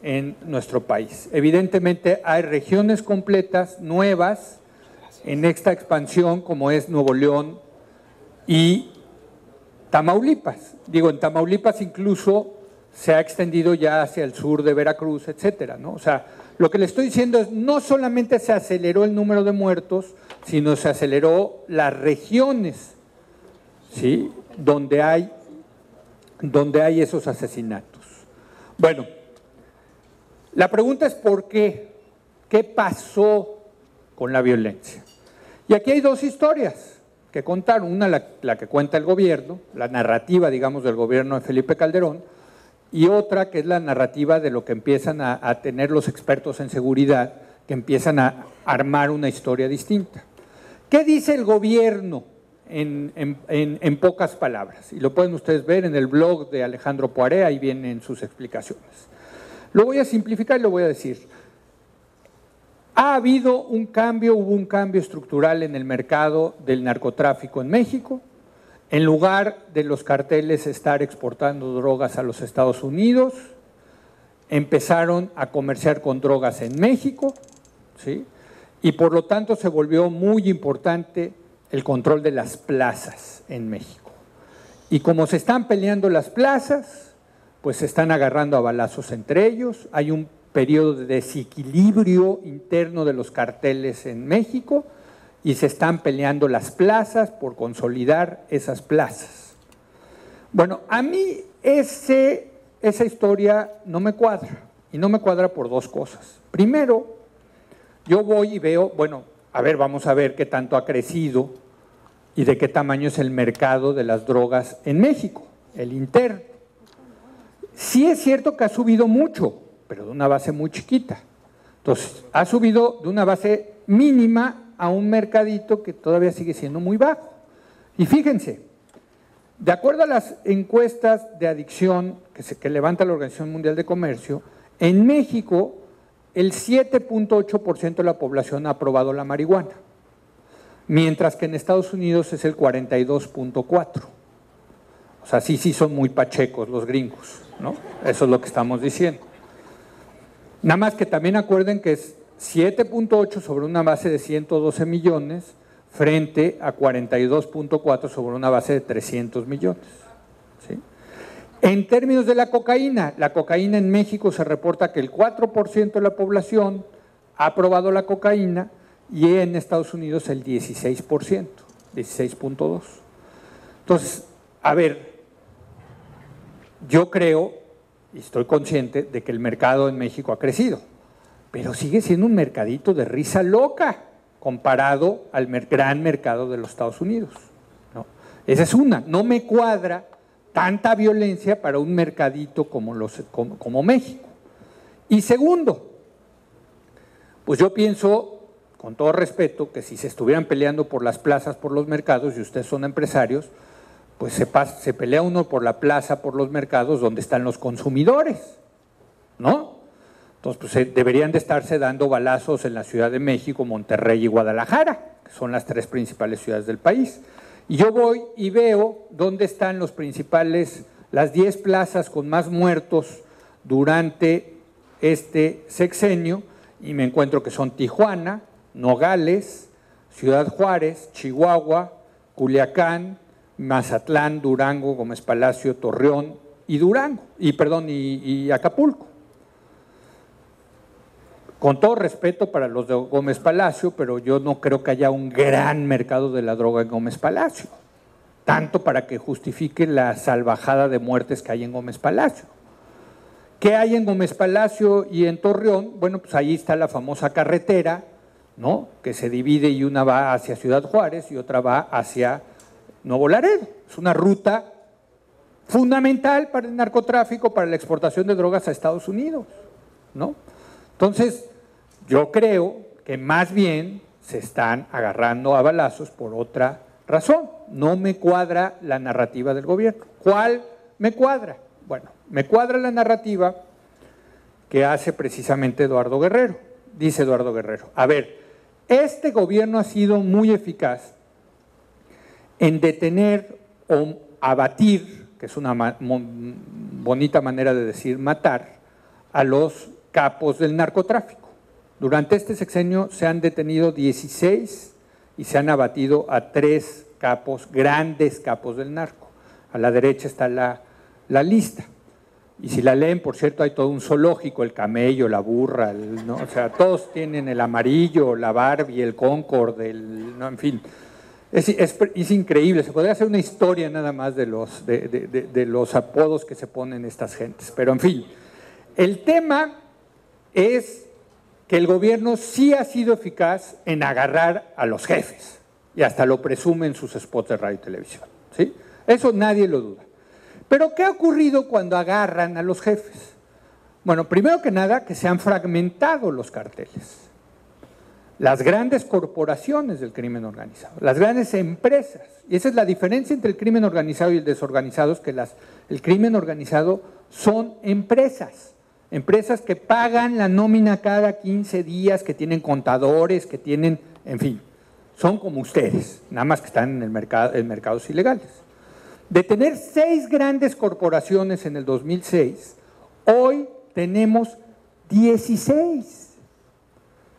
en nuestro país. Evidentemente hay regiones completas nuevas en esta expansión, como es Nuevo León y Tamaulipas. Digo, en Tamaulipas incluso se ha extendido ya hacia el sur de Veracruz, etcétera, ¿no? O sea, lo que le estoy diciendo es, no solamente se aceleró el número de muertos, sino se aceleró las regiones, ¿sí?, donde hay esos asesinatos. Bueno, la pregunta es ¿por qué? ¿Qué pasó con la violencia? Y aquí hay dos historias que contar. Una, la que cuenta el gobierno, la narrativa, digamos, del gobierno de Felipe Calderón, y otra que es la narrativa de lo que empiezan a tener los expertos en seguridad, que empiezan a armar una historia distinta. ¿Qué dice el gobierno en pocas palabras? Y lo pueden ustedes ver en el blog de Alejandro Poiré, ahí vienen sus explicaciones. Lo voy a simplificar y lo voy a decir. Ha habido hubo un cambio estructural en el mercado del narcotráfico en México. En lugar de los carteles estar exportando drogas a los Estados Unidos, empezaron a comerciar con drogas en México, ¿sí? Y por lo tanto se volvió muy importante el control de las plazas en México. Y como se están peleando las plazas, pues se están agarrando a balazos entre ellos, hay un periodo de desequilibrio interno de los carteles en México y se están peleando las plazas por consolidar esas plazas. Bueno, a mí esa historia no me cuadra, y no me cuadra por dos cosas. Primero, yo voy y veo, bueno, a ver, vamos a ver qué tanto ha crecido y de qué tamaño es el mercado de las drogas en México, el interno. Sí es cierto que ha subido mucho, pero de una base muy chiquita. Entonces, ha subido de una base mínima a un mercadito que todavía sigue siendo muy bajo. Y fíjense, de acuerdo a las encuestas de adicción que levanta la Organización Mundial de Comercio, en México el 7.8% de la población ha aprobado la marihuana, mientras que en Estados Unidos es el 42.4%. O sea, sí son muy pachecos los gringos, ¿no? Eso es lo que estamos diciendo. Nada más que también acuerden que es 7.8 sobre una base de 112 millones frente a 42.4 sobre una base de 300 millones. ¿Sí? En términos de la cocaína en México se reporta que el 4% de la población ha aprobado la cocaína y en Estados Unidos el 16%, 16.2. Entonces, a ver, yo creo y estoy consciente de que el mercado en México ha crecido, pero sigue siendo un mercadito de risa loca comparado al gran mercado de los Estados Unidos, ¿no? Esa es una, no me cuadra tanta violencia para un mercadito como México. Y segundo, pues yo pienso, con todo respeto, que si se estuvieran peleando por las plazas, por los mercados, y ustedes son empresarios, pues se pelea uno por la plaza, por los mercados, donde están los consumidores, ¿no? Entonces, pues deberían de estarse dando balazos en la Ciudad de México, Monterrey y Guadalajara, que son las tres principales ciudades del país. Y yo voy y veo dónde están las 10 plazas con más muertos durante este sexenio, y me encuentro que son Tijuana, Nogales, Ciudad Juárez, Chihuahua, Culiacán, Mazatlán, Durango, Gómez Palacio, Torreón y Acapulco. Con todo respeto para los de Gómez Palacio, pero yo no creo que haya un gran mercado de la droga en Gómez Palacio, tanto para que justifique la salvajada de muertes que hay en Gómez Palacio. ¿Qué hay en Gómez Palacio y en Torreón? Bueno, pues ahí está la famosa carretera, ¿no?, que se divide y una va hacia Ciudad Juárez y otra va hacia Nuevo Laredo. Es una ruta fundamental para el narcotráfico, para la exportación de drogas a Estados Unidos, ¿no? Entonces, yo creo que más bien se están agarrando a balazos por otra razón. No me cuadra la narrativa del gobierno. ¿Cuál me cuadra? Bueno, me cuadra la narrativa que hace precisamente Eduardo Guerrero. Dice Eduardo Guerrero, a ver, este gobierno ha sido muy eficaz en detener o abatir, que es una bonita manera de decir matar, a los capos del narcotráfico. Durante este sexenio se han detenido 16 y se han abatido a 3 capos, grandes capos del narco. A la derecha está la lista. Y si la leen, por cierto, hay todo un zoológico, el camello, la burra, ¿no? O sea, todos tienen el amarillo, la Barbie, el Concorde, ¿no? En fin. Es increíble, se podría hacer una historia nada más de los apodos que se ponen estas gentes. Pero en fin, el tema es que el gobierno sí ha sido eficaz en agarrar a los jefes, y hasta lo presume en sus spots de radio y televisión, ¿sí? Eso nadie lo duda. Pero ¿qué ha ocurrido cuando agarran a los jefes? Bueno, primero que nada, que se han fragmentado los carteles. Las grandes corporaciones del crimen organizado, las grandes empresas, y esa es la diferencia entre el crimen organizado y el desorganizado, es que el crimen organizado son empresas que pagan la nómina cada 15 días, que tienen contadores, que tienen, en fin, son como ustedes, nada más que están en mercados ilegales. De tener 6 grandes corporaciones en el 2006, hoy tenemos 16.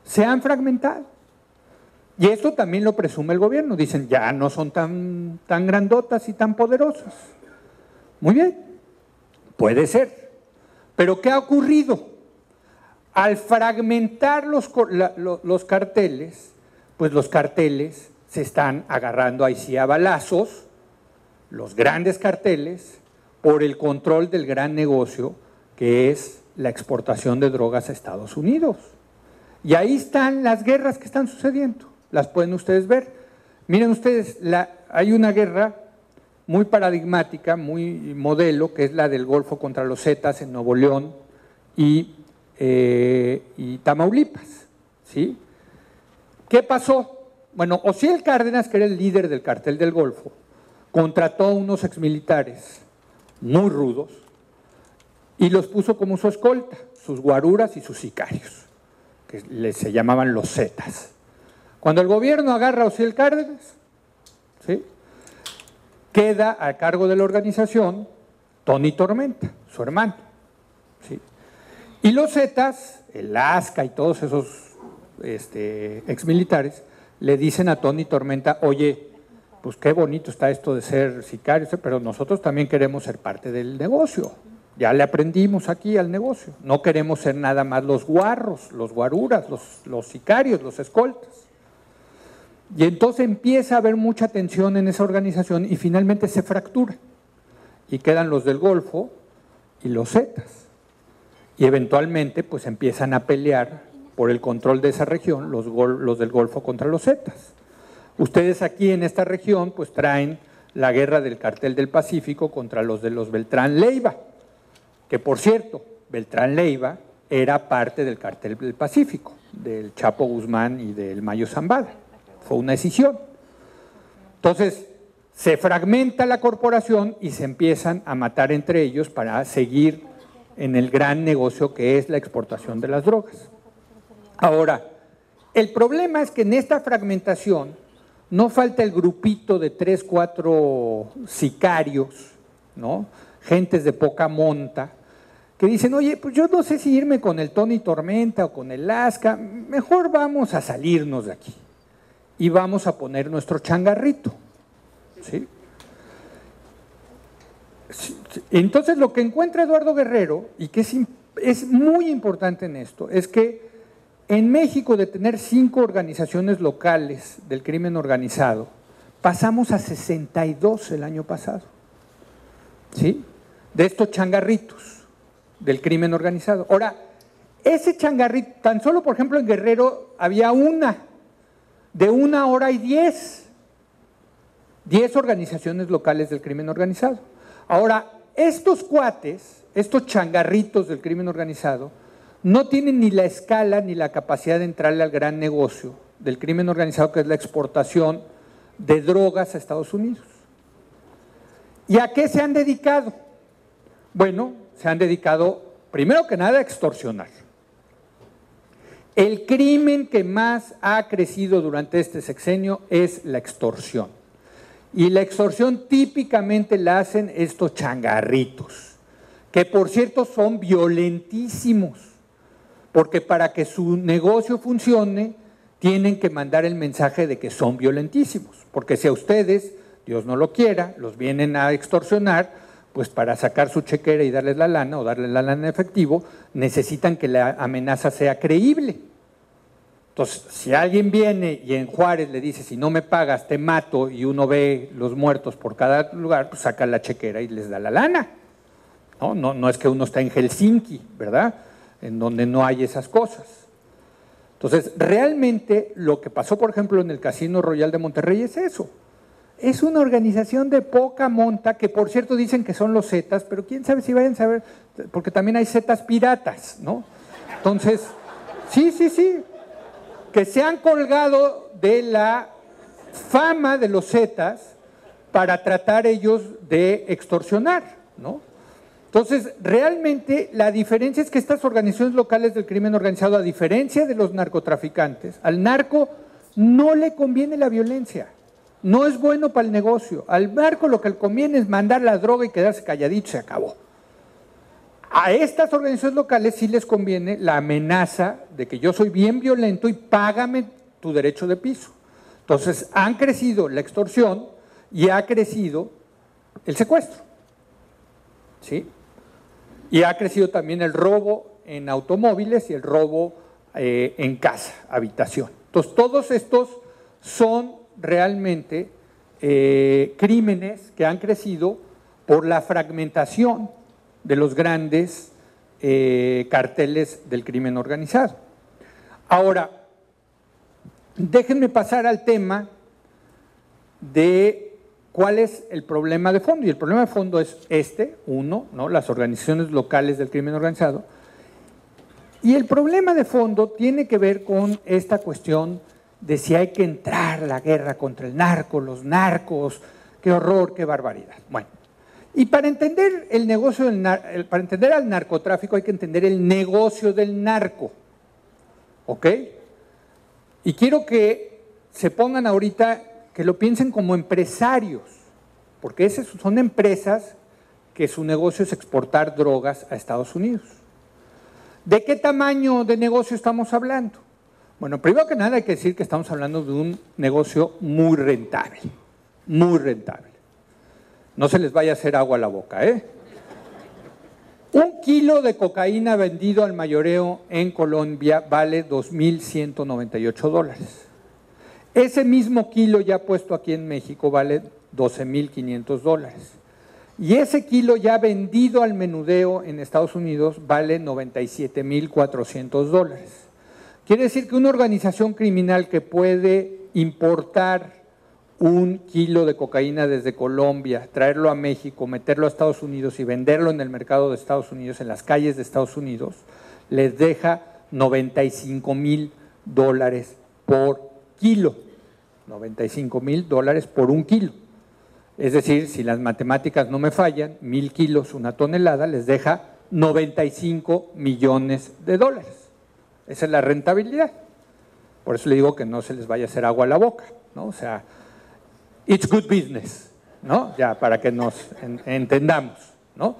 Se han fragmentado. Y esto también lo presume el gobierno. Dicen, ya no son tan grandotas y tan poderosas. Muy bien, puede ser. Pero ¿qué ha ocurrido? Al fragmentar los carteles, pues los carteles se están agarrando ahí sí a balazos, los grandes carteles, por el control del gran negocio que es la exportación de drogas a Estados Unidos. Y ahí están las guerras que están sucediendo, las pueden ustedes ver. Miren ustedes, hay una guerra muy paradigmática, muy modelo, que es la del Golfo contra los Zetas en Nuevo León y Tamaulipas, ¿sí? ¿Qué pasó? Bueno, Osiel Cárdenas, que era el líder del cartel del Golfo, contrató a unos exmilitares muy rudos y los puso como su escolta, sus guaruras y sus sicarios, que se llamaban los Zetas. Cuando el gobierno agarra a Osiel Cárdenas, ¿sí?, queda a cargo de la organización Tony Tormenta, su hermano, ¿sí? Y los Zetas, el Asca y todos esos exmilitares, le dicen a Tony Tormenta, oye, pues qué bonito está esto de ser sicarios, pero nosotros también queremos ser parte del negocio. Ya le aprendimos aquí al negocio. No queremos ser nada más los guarros, los guaruras, los sicarios, los escoltas. Y entonces empieza a haber mucha tensión en esa organización y finalmente se fractura. Y quedan los del Golfo y los Zetas. Y eventualmente pues empiezan a pelear por el control de esa región, los del Golfo contra los Zetas. Ustedes aquí en esta región pues traen la guerra del Cartel del Pacífico contra los de los Beltrán Leiva, que por cierto, Beltrán Leiva era parte del Cartel del Pacífico, del Chapo Guzmán y del Mayo Zambada. Fue una decisión. Entonces, se fragmenta la corporación y se empiezan a matar entre ellos para seguir en el gran negocio que es la exportación de las drogas. Ahora, el problema es que en esta fragmentación no falta el grupito de 3, 4 sicarios, ¿no?, gentes de poca monta, que dicen, oye, pues yo no sé si irme con el Tony Tormenta o con el Asca, mejor vamos a salirnos de aquí y vamos a poner nuestro changarrito, ¿sí? Entonces, lo que encuentra Eduardo Guerrero, y que es muy importante en esto, es que en México, de tener 5 organizaciones locales del crimen organizado, pasamos a 62 el año pasado, ¿sí? De estos changarritos del crimen organizado. Ahora, ese changarrito, tan solo por ejemplo en Guerrero había una, de 1 hora y 10 organizaciones locales del crimen organizado. Ahora, estos cuates, estos changarritos del crimen organizado, no tienen ni la escala ni la capacidad de entrarle al gran negocio del crimen organizado, que es la exportación de drogas a Estados Unidos. ¿Y a qué se han dedicado? Bueno, se han dedicado, primero que nada, a extorsionar. El crimen que más ha crecido durante este sexenio es la extorsión. Y la extorsión típicamente la hacen estos changarritos, que por cierto son violentísimos, porque para que su negocio funcione tienen que mandar el mensaje de que son violentísimos, porque si a ustedes, Dios no lo quiera, los vienen a extorsionar, pues para sacar su chequera y darles la lana o darles la lana en efectivo, necesitan que la amenaza sea creíble. Entonces, si alguien viene y en Juárez le dice, si no me pagas te mato, y uno ve los muertos por cada lugar, pues saca la chequera y les da la lana. No es que uno está en Helsinki, ¿verdad?, en donde no hay esas cosas. Entonces, realmente lo que pasó, por ejemplo, en el Casino Royal de Monterrey es eso. Es una organización de poca monta, que por cierto dicen que son los Zetas, pero quién sabe si vayan a saber, porque también hay Zetas piratas, ¿no? Entonces, sí, que se han colgado de la fama de los Zetas para tratar ellos de extorsionar, ¿no? Entonces, realmente la diferencia es que estas organizaciones locales del crimen organizado, a diferencia de los narcotraficantes, al narco no le conviene la violencia, no es bueno para el negocio. Al narco lo que le conviene es mandar la droga y quedarse calladito, se acabó. A estas organizaciones locales sí les conviene la amenaza de que yo soy bien violento y págame tu derecho de piso. Entonces, han crecido la extorsión y ha crecido el secuestro, ¿sí? Y ha crecido también el robo en automóviles y el robo en casa, habitación. Entonces, todos estos son realmente crímenes que han crecido por la fragmentación de los grandes carteles del crimen organizado. Ahora, déjenme pasar al tema de ¿cuál es el problema de fondo? Y el problema de fondo es uno, ¿no?, las organizaciones locales del crimen organizado. Y el problema de fondo tiene que ver con esta cuestión de si hay que entrar a la guerra contra el narco, los narcos, qué horror, qué barbaridad. Bueno, y para entender el negocio para entender al narcotráfico hay que entender el negocio del narco, ¿ok? Y quiero que se pongan ahorita, que lo piensen como empresarios, porque esas son empresas que su negocio es exportar drogas a Estados Unidos. ¿De qué tamaño de negocio estamos hablando? Bueno, primero que nada hay que decir que estamos hablando de un negocio muy rentable, muy rentable. No se les vaya a hacer agua a la boca, ¿eh? 1 kilo de cocaína vendido al mayoreo en Colombia vale $2,198. Ese mismo kilo ya puesto aquí en México vale $12,500. Y ese kilo ya vendido al menudeo en Estados Unidos vale $97,400. Quiere decir que una organización criminal que puede importar 1 kilo de cocaína desde Colombia, traerlo a México, meterlo a Estados Unidos y venderlo en el mercado de Estados Unidos, en las calles de Estados Unidos, les deja $95,000 por kilo. $95,000 por 1 kilo. Es decir, si las matemáticas no me fallan, 1,000 kilos, 1 tonelada, les deja $95 millones. Esa es la rentabilidad. Por eso le digo que no se les vaya a hacer agua a la boca, ¿no? O sea, it's good business, ¿no? Ya, para que nos entendamos, ¿no?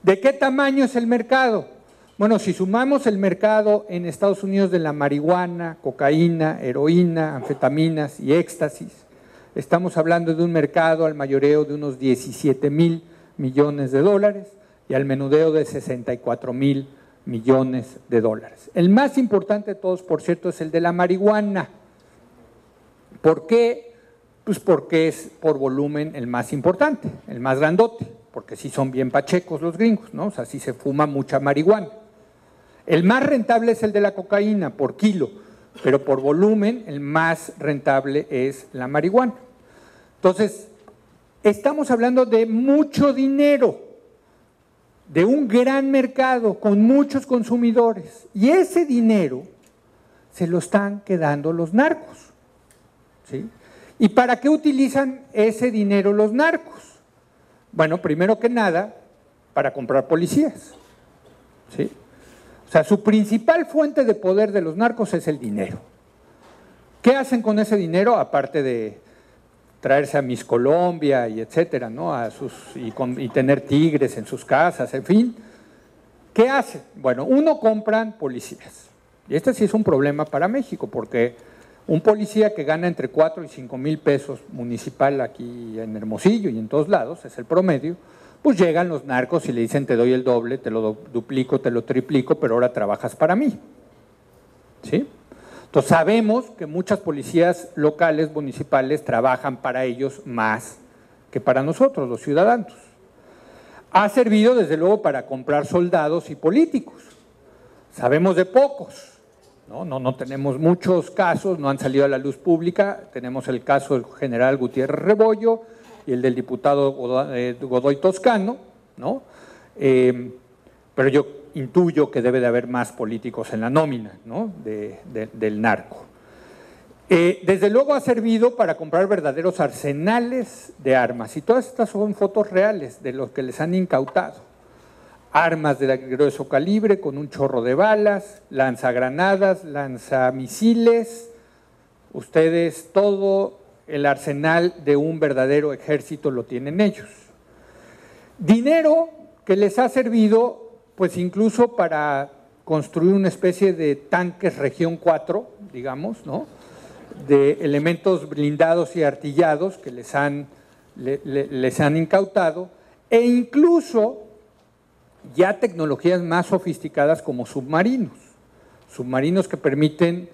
¿De qué tamaño es el mercado? Bueno, si sumamos el mercado en Estados Unidos de la marihuana, cocaína, heroína, anfetaminas y éxtasis, estamos hablando de un mercado al mayoreo de unos 17,000 millones de dólares y al menudeo de 64,000 millones de dólares. El más importante de todos, por cierto, es el de la marihuana. ¿Por qué? Pues porque es por volumen el más importante, el más grandote, porque sí son bien pachecos los gringos, ¿no? O sea, sí se fuma mucha marihuana. El más rentable es el de la cocaína por kilo, pero por volumen el más rentable es la marihuana. Entonces, estamos hablando de mucho dinero, de un gran mercado con muchos consumidores, y ese dinero se lo están quedando los narcos, ¿sí? ¿Y para qué utilizan ese dinero los narcos? Bueno, primero que nada, para comprar policías, ¿sí? O sea, su principal fuente de poder de los narcos es el dinero. ¿Qué hacen con ese dinero? Aparte de traerse a Miss Colombia y etcétera, ¿no? Y tener tigres en sus casas, en fin. ¿Qué hacen? Bueno, uno, compran policías. Y este sí es un problema para México, porque un policía que gana entre 4 y 5 mil pesos municipal aquí en Hermosillo y en todos lados, es el promedio, pues llegan los narcos y le dicen: te doy el doble, te lo duplico, te lo triplico, pero ahora trabajas para mí, ¿sí? Entonces sabemos que muchas policías locales, municipales, trabajan para ellos más que para nosotros, los ciudadanos. Ha servido desde luego para comprar soldados y políticos. Sabemos de pocos, no tenemos muchos casos, no han salido a la luz pública. Tenemos el caso del general Gutiérrez Rebollo y el del diputado Godoy Toscano, ¿no? Pero yo intuyo que debe de haber más políticos en la nómina, ¿no? del narco. Desde luego ha servido para comprar verdaderos arsenales de armas, y todas estas son fotos reales de los que les han incautado. Armas de grueso calibre con un chorro de balas, lanzagranadas, lanzamisiles, ustedes todo el arsenal de un verdadero ejército lo tienen ellos. Dinero que les ha servido pues incluso para construir una especie de tanques región 4, digamos, ¿no? De elementos blindados y artillados que les han incautado, e incluso ya tecnologías más sofisticadas como submarinos que permiten,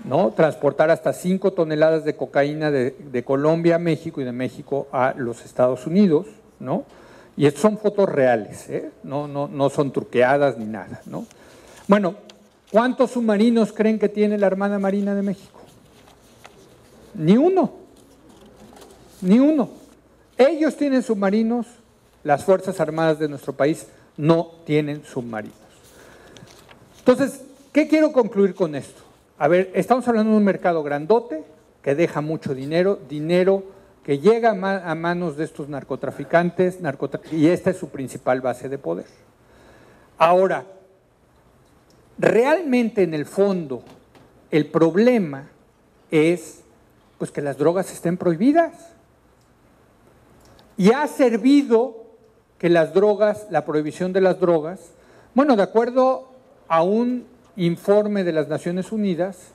¿no?, transportar hasta 5 toneladas de cocaína de Colombia a México y de México a los Estados Unidos, ¿no? Y estas son fotos reales, no son truqueadas ni nada, ¿no? Bueno, ¿cuántos submarinos creen que tiene la Armada Marina de México? Ni uno, ni uno. Ellos tienen submarinos, las Fuerzas Armadas de nuestro país no tienen submarinos. Entonces, ¿qué quiero concluir con esto? A ver, estamos hablando de un mercado grandote que deja mucho dinero que llega a manos de estos narcotraficantes, y esta es su principal base de poder. Ahora, realmente en el fondo, el problema es pues que las drogas estén prohibidas. Y ha servido que las drogas, la prohibición de las drogas, bueno, de acuerdo a un informe de las Naciones Unidas,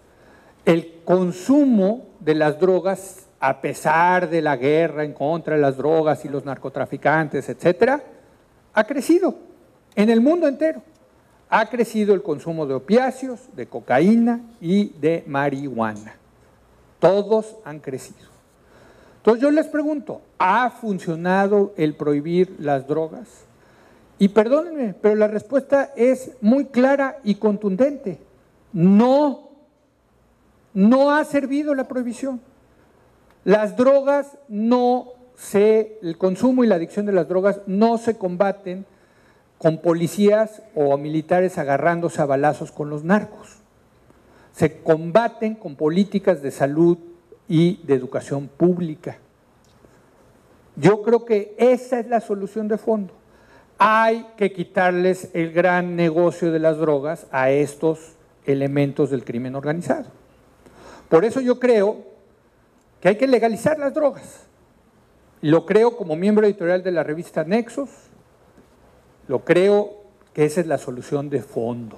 el consumo de las drogas, a pesar de la guerra en contra de las drogas y los narcotraficantes, etcétera, ha crecido en el mundo entero. Ha crecido el consumo de opiáceos, de cocaína y de marihuana. Todos han crecido. Entonces yo les pregunto, ¿ha funcionado el prohibir las drogas? Y perdónenme, pero la respuesta es muy clara y contundente. No ha servido la prohibición. Las drogas el consumo y la adicción de las drogas no se combaten con policías o militares agarrándose a balazos con los narcos. Se combaten con políticas de salud y de educación pública. Yo creo que esa es la solución de fondo. Hay que quitarles el gran negocio de las drogas a estos elementos del crimen organizado. Por eso yo creo que hay que legalizar las drogas. Lo creo como miembro editorial de la revista Nexos, lo creo que esa es la solución de fondo.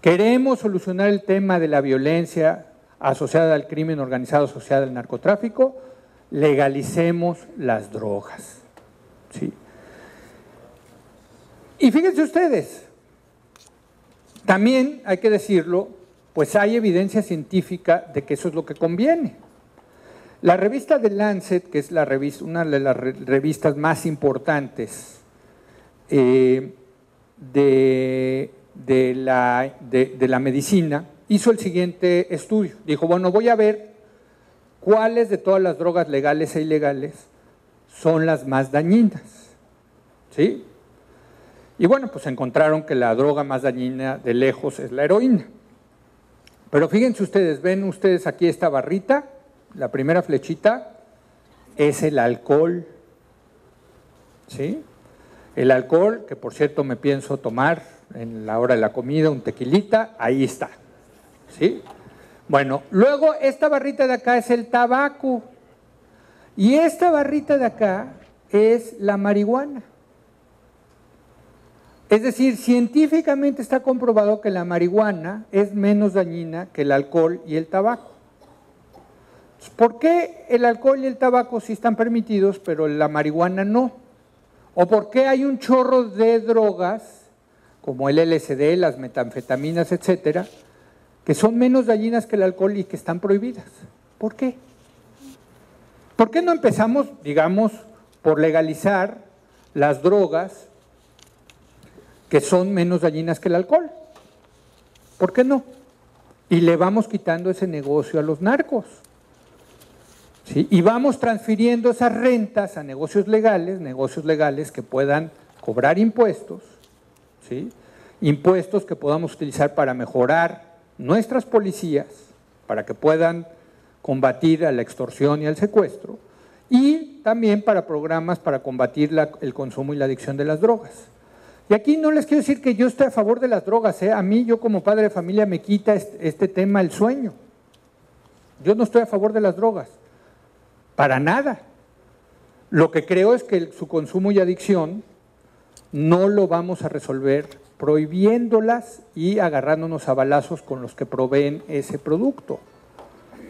Queremos solucionar el tema de la violencia asociada al crimen organizado, asociada al narcotráfico, legalicemos las drogas. ¿Sí? Y fíjense ustedes, también hay que decirlo, pues hay evidencia científica de que eso es lo que conviene. La revista The Lancet, que es una de las revistas más importantes de la medicina, hizo el siguiente estudio. Dijo, bueno, voy a ver cuáles de todas las drogas legales e ilegales son las más dañinas. ¿Sí? Y bueno, pues encontraron que la droga más dañina de lejos es la heroína. Pero fíjense ustedes, ven ustedes aquí esta barrita, la primera flechita es el alcohol. ¿Sí? El alcohol, que por cierto me pienso tomar en la hora de la comida, un tequilita, ahí está. ¿Sí? Bueno, luego esta barrita de acá es el tabaco. Y esta barrita de acá es la marihuana. Es decir, científicamente está comprobado que la marihuana es menos dañina que el alcohol y el tabaco. ¿Por qué el alcohol y el tabaco sí están permitidos, pero la marihuana no? ¿O por qué hay un chorro de drogas, como el LSD, las metanfetaminas, etcétera, que son menos dañinas que el alcohol y que están prohibidas? ¿Por qué? ¿Por qué no empezamos, digamos, por legalizar las drogas que son menos dañinas que el alcohol? ¿Por qué no? Y le vamos quitando ese negocio a los narcos. ¿Sí? Y vamos transfiriendo esas rentas a negocios legales que puedan cobrar impuestos, ¿sí? Impuestos que podamos utilizar para mejorar nuestras policías, para que puedan combatir a la extorsión y al secuestro, y también para programas para combatir el consumo y la adicción de las drogas. Y aquí no les quiero decir que yo esté a favor de las drogas, ¿eh? A mí, yo como padre de familia, me quita este tema el sueño. Yo no estoy a favor de las drogas, para nada. Lo que creo es que su consumo y adicción no lo vamos a resolver prohibiéndolas y agarrándonos a balazos con los que proveen ese producto.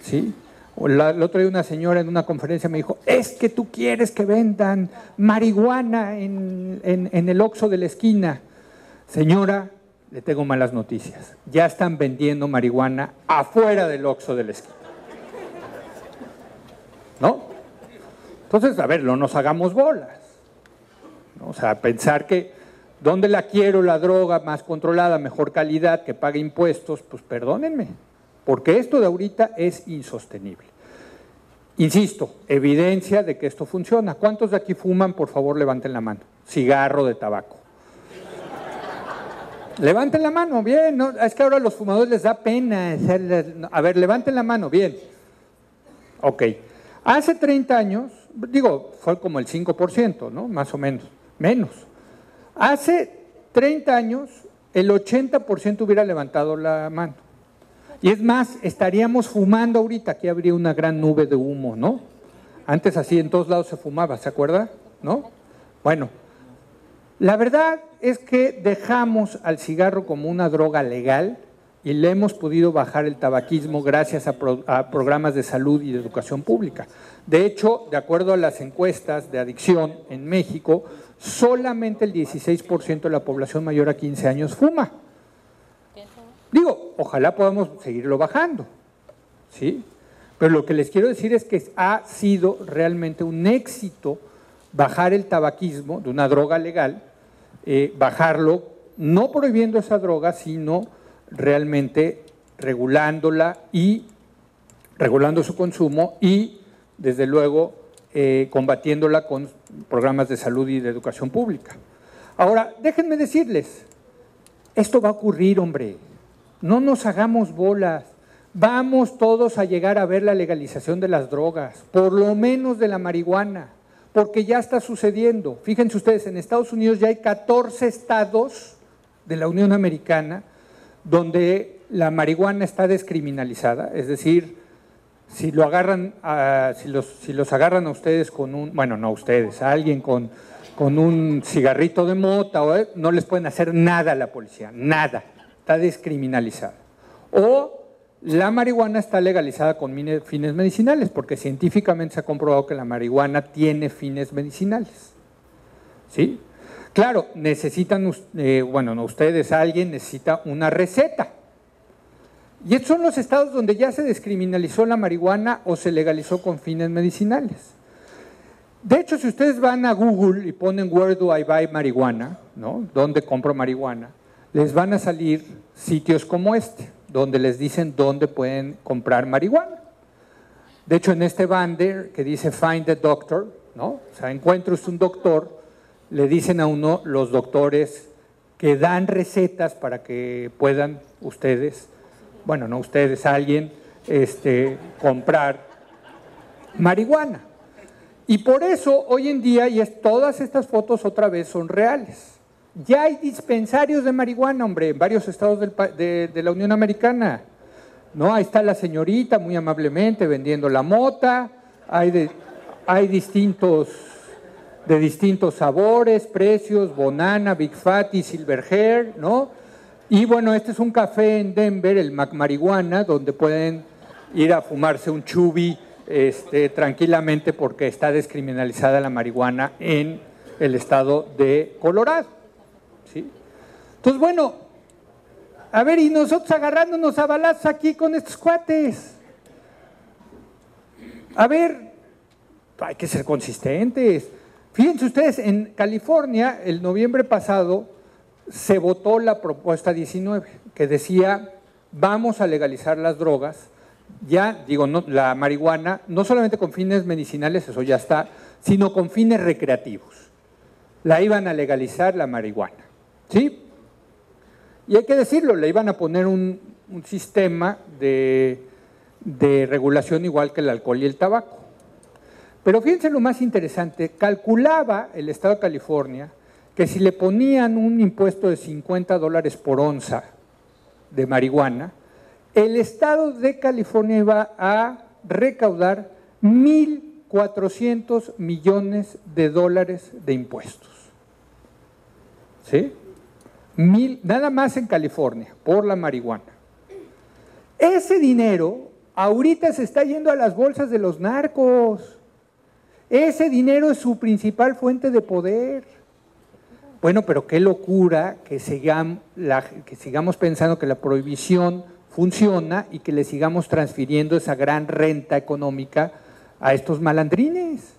¿Sí? El otro día una señora en una conferencia me dijo, es que tú quieres que vendan marihuana en el Oxxo de la esquina. Señora, le tengo malas noticias. Ya están vendiendo marihuana afuera del Oxxo de la esquina. ¿No? Entonces, a ver, no nos hagamos bolas. ¿No? O sea, pensar que ¿dónde la quiero la droga más controlada, mejor calidad, que pague impuestos? Pues perdónenme, porque esto de ahorita es insostenible. Insisto, evidencia de que esto funciona. ¿Cuántos de aquí fuman? Por favor, levanten la mano. Cigarro de tabaco. Levanten la mano, bien. ¿No? Es que ahora a los fumadores les da pena. A ver, levanten la mano, bien. Ok. Hace 30 años, digo, fue como el 5%, ¿no? Más o menos. Menos. Hace 30 años, el 80% hubiera levantado la mano. Y es más, estaríamos fumando ahorita, aquí habría una gran nube de humo, ¿no? Antes así en todos lados se fumaba, ¿se acuerda? ¿No? Bueno, la verdad es que dejamos al cigarro como una droga legal y le hemos podido bajar el tabaquismo gracias a programas de salud y de educación pública. De hecho, de acuerdo a las encuestas de adicción en México, solamente el 16% de la población mayor a 15 años fuma. Digo, ojalá podamos seguirlo bajando, ¿sí? Pero lo que les quiero decir es que ha sido realmente un éxito bajar el tabaquismo de una droga legal, bajarlo, no prohibiendo esa droga, sino realmente regulándola y regulando su consumo y, desde luego, combatiéndola con programas de salud y de educación pública. Ahora, déjenme decirles, esto va a ocurrir, hombre. No nos hagamos bolas, vamos todos a llegar a ver la legalización de las drogas, por lo menos de la marihuana, porque ya está sucediendo. Fíjense ustedes, en Estados Unidos ya hay 14 estados de la Unión Americana donde la marihuana está descriminalizada, es decir, si lo agarran, si los agarran a ustedes con un, bueno, no a ustedes, a alguien con un cigarrito de mota, no les pueden hacer nada a la policía, nada. Está descriminalizada. O la marihuana está legalizada con fines medicinales, porque científicamente se ha comprobado que la marihuana tiene fines medicinales. ¿Sí? Claro, necesitan, bueno, no ustedes, alguien necesita una receta. Y estos son los estados donde ya se descriminalizó la marihuana o se legalizó con fines medicinales. De hecho, si ustedes van a Google y ponen "Where do I buy marihuana?", ¿no? ¿Dónde compro marihuana?, les van a salir sitios como este, donde les dicen dónde pueden comprar marihuana. De hecho, en este banner que dice "Find a doctor", ¿no? O sea, encuentre usted un doctor, le dicen a uno los doctores que dan recetas para que puedan ustedes, bueno, no ustedes, alguien, comprar marihuana. Y por eso hoy en día, todas estas fotos otra vez son reales. Ya hay dispensarios de marihuana, hombre, en varios estados de la Unión Americana. ¿No? Ahí está la señorita muy amablemente vendiendo la mota, hay distintos sabores, precios, Bonana, Big Fatty, Silver Hair, ¿no? Y bueno, este es un café en Denver, el McMarihuana, donde pueden ir a fumarse un chubi tranquilamente, porque está descriminalizada la marihuana en el estado de Colorado. ¿Sí? Entonces, bueno, a ver, y nosotros agarrándonos a balazos aquí con estos cuates. A ver, hay que ser consistentes. Fíjense ustedes, en California, el noviembre pasado, se votó la propuesta 19, que decía, vamos a legalizar las drogas, ya, digo, no, la marihuana, no solamente con fines medicinales, eso ya está, sino con fines recreativos. La iban a legalizar la marihuana, ¿sí? Y hay que decirlo, le iban a poner un sistema de regulación igual que el alcohol y el tabaco. Pero fíjense lo más interesante, calculaba el estado de California que si le ponían un impuesto de $50 por onza de marihuana, el estado de California iba a recaudar $1,400 millones de impuestos. ¿Sí? Nada más en California, por la marihuana. Ese dinero ahorita se está yendo a las bolsas de los narcos. Ese dinero es su principal fuente de poder. Bueno, pero qué locura que sigamos pensando que la prohibición funciona y que le sigamos transfiriendo esa gran renta económica a estos malandrines.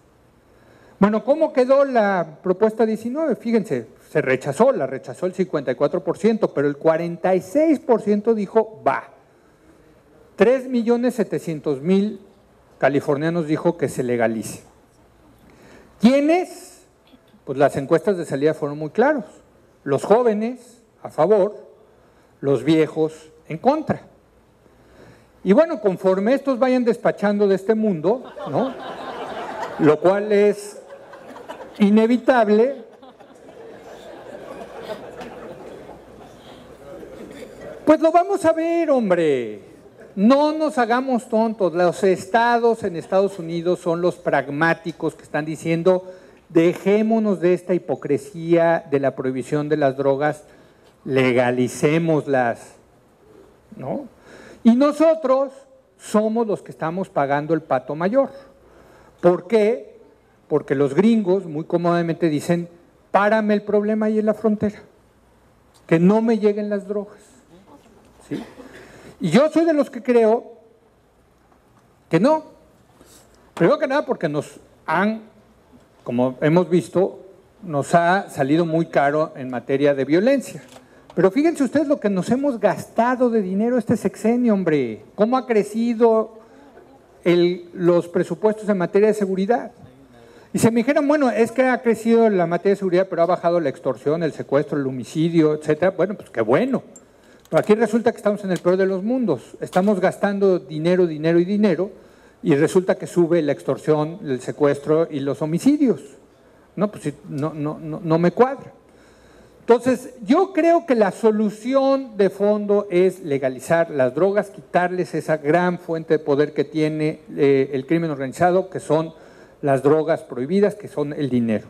Bueno, ¿cómo quedó la propuesta 19? Fíjense, la rechazó el 54%, pero el 46% dijo va. 3,700,000 californianos dijo que se legalice. ¿Quiénes? Pues las encuestas de salida fueron muy claros. Los jóvenes a favor, los viejos en contra. Y bueno, conforme estos vayan despachando de este mundo, ¿no? Lo cual es inevitable, pues lo vamos a ver, hombre. No nos hagamos tontos. Los estados en Estados Unidos son los pragmáticos que están diciendo dejémonos de esta hipocresía de la prohibición de las drogas, legalicémoslas, ¿no? Y nosotros somos los que estamos pagando el pato mayor. ¿Por qué? Porque los gringos muy cómodamente dicen, párame el problema ahí en la frontera, que no me lleguen las drogas. ¿Sí? Y yo soy de los que creo que no. Primero que nada porque como hemos visto, nos ha salido muy caro en materia de violencia. Pero fíjense ustedes lo que nos hemos gastado de dinero este sexenio, hombre. ¿Cómo ha crecido los presupuestos en materia de seguridad? Y se me dijeron, bueno, es que ha crecido la materia de seguridad, pero ha bajado la extorsión, el secuestro, el homicidio, etcétera. Bueno, pues qué bueno. Pero aquí resulta que estamos en el peor de los mundos. Estamos gastando dinero, y resulta que sube la extorsión, el secuestro y los homicidios. No, pues no me cuadra. Entonces, yo creo que la solución de fondo es legalizar las drogas, quitarles esa gran fuente de poder que tiene el crimen organizado, que son las drogas prohibidas, que son el dinero.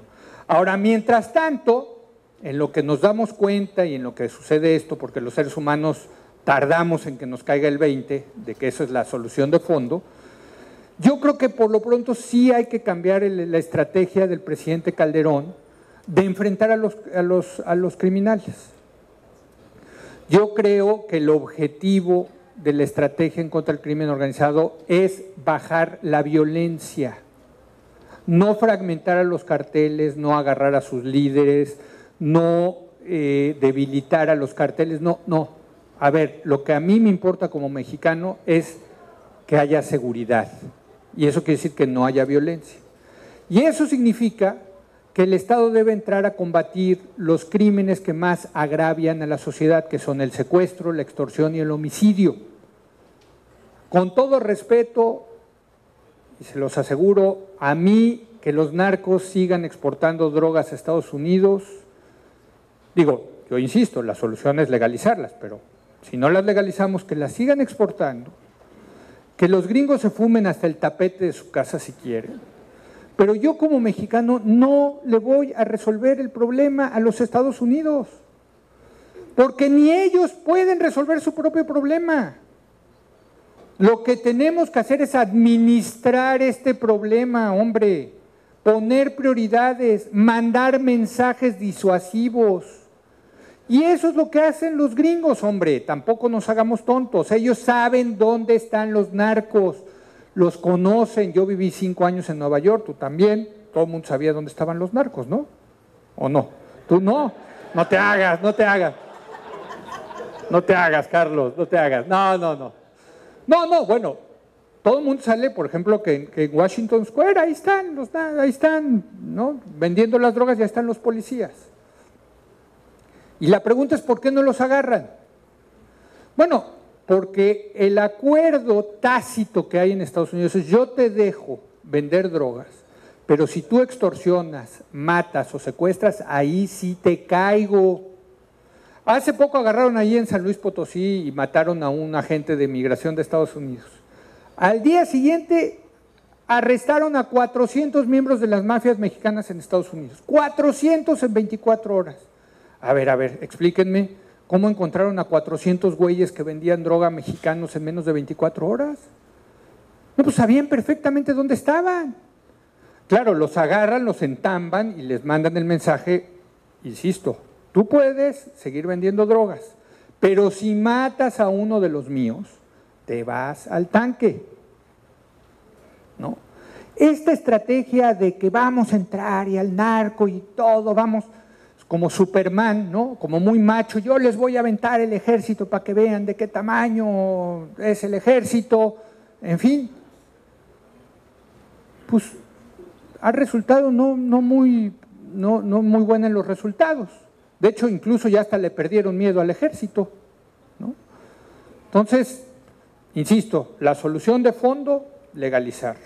Ahora, mientras tanto, en lo que nos damos cuenta y en lo que sucede esto, porque los seres humanos tardamos en que nos caiga el 20 de que eso es la solución de fondo. Yo creo que por lo pronto sí hay que cambiar la estrategia del presidente Calderón de enfrentar a los criminales. Yo creo que el objetivo de la estrategia en contra del crimen organizado es bajar la violencia, no fragmentar a los carteles, no agarrar a sus líderes, no debilitar a los carteles, no. A ver, lo que a mí me importa como mexicano es que haya seguridad, y eso quiere decir que no haya violencia. Y eso significa que el Estado debe entrar a combatir los crímenes que más agravian a la sociedad, que son el secuestro, la extorsión y el homicidio. Con todo respeto, y se los aseguro, a mí que los narcos sigan exportando drogas a Estados Unidos, digo, yo insisto, la solución es legalizarlas, pero si no las legalizamos, que las sigan exportando, que los gringos se fumen hasta el tapete de su casa si quieren, pero yo como mexicano no le voy a resolver el problema a los Estados Unidos, porque ni ellos pueden resolver su propio problema. Lo que tenemos que hacer es administrar este problema, hombre, poner prioridades, mandar mensajes disuasivos. Y eso es lo que hacen los gringos, hombre, tampoco nos hagamos tontos. Ellos saben dónde están los narcos, los conocen. Yo viví 5 años en Nueva York, tú también, todo el mundo sabía dónde estaban los narcos, ¿no? ¿O no? Tú no, no te hagas, no te hagas. No te hagas, Carlos, no te hagas, no, bueno, todo el mundo sale, por ejemplo, que en Washington Square, ahí están, ¿no? Vendiendo las drogas, ya están los policías. Y la pregunta es, ¿por qué no los agarran? Bueno, porque el acuerdo tácito que hay en Estados Unidos es: yo te dejo vender drogas, pero si tú extorsionas, matas o secuestras, ahí sí te caigo. Hace poco agarraron ahí en San Luis Potosí y mataron a un agente de migración de Estados Unidos. Al día siguiente arrestaron a 400 miembros de las mafias mexicanas en Estados Unidos. 400 en 24 horas. A ver, explíquenme, ¿cómo encontraron a 400 güeyes que vendían droga a mexicanos en menos de 24 horas? No, pues sabían perfectamente dónde estaban. Claro, los agarran, los entamban y les mandan el mensaje, insisto, tú puedes seguir vendiendo drogas, pero si matas a uno de los míos, te vas al tanque, ¿no? Esta estrategia de que vamos a entrar y al narco y todo, vamos como Superman, ¿no? Como muy macho, yo les voy a aventar el ejército para que vean de qué tamaño es el ejército, en fin, pues ha resultado no muy buenos los resultados. De hecho, incluso ya hasta le perdieron miedo al ejército, ¿no? Entonces, insisto, la solución de fondo, legalizar.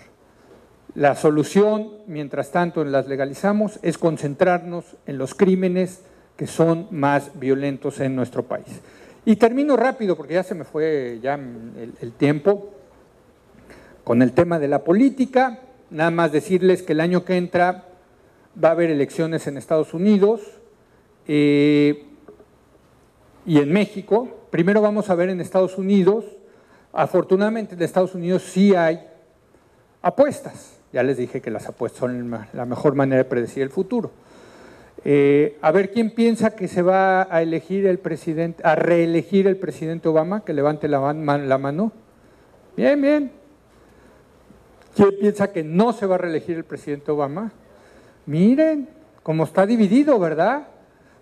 La solución, mientras tanto las legalizamos, es concentrarnos en los crímenes que son más violentos en nuestro país. Y termino rápido, porque ya se me fue ya el tiempo, con el tema de la política. Nada más decirles que el año que entra va a haber elecciones en Estados Unidos, y en México. Primero vamos a ver en Estados Unidos. Afortunadamente en Estados Unidos sí hay apuestas. Ya les dije que las apuestas son la mejor manera de predecir el futuro. A ver quién piensa que se va a elegir el presidente, a reelegir el presidente Obama, que levante la mano. Bien. ¿Quién piensa que no se va a reelegir el presidente Obama? Miren cómo está dividido, ¿verdad?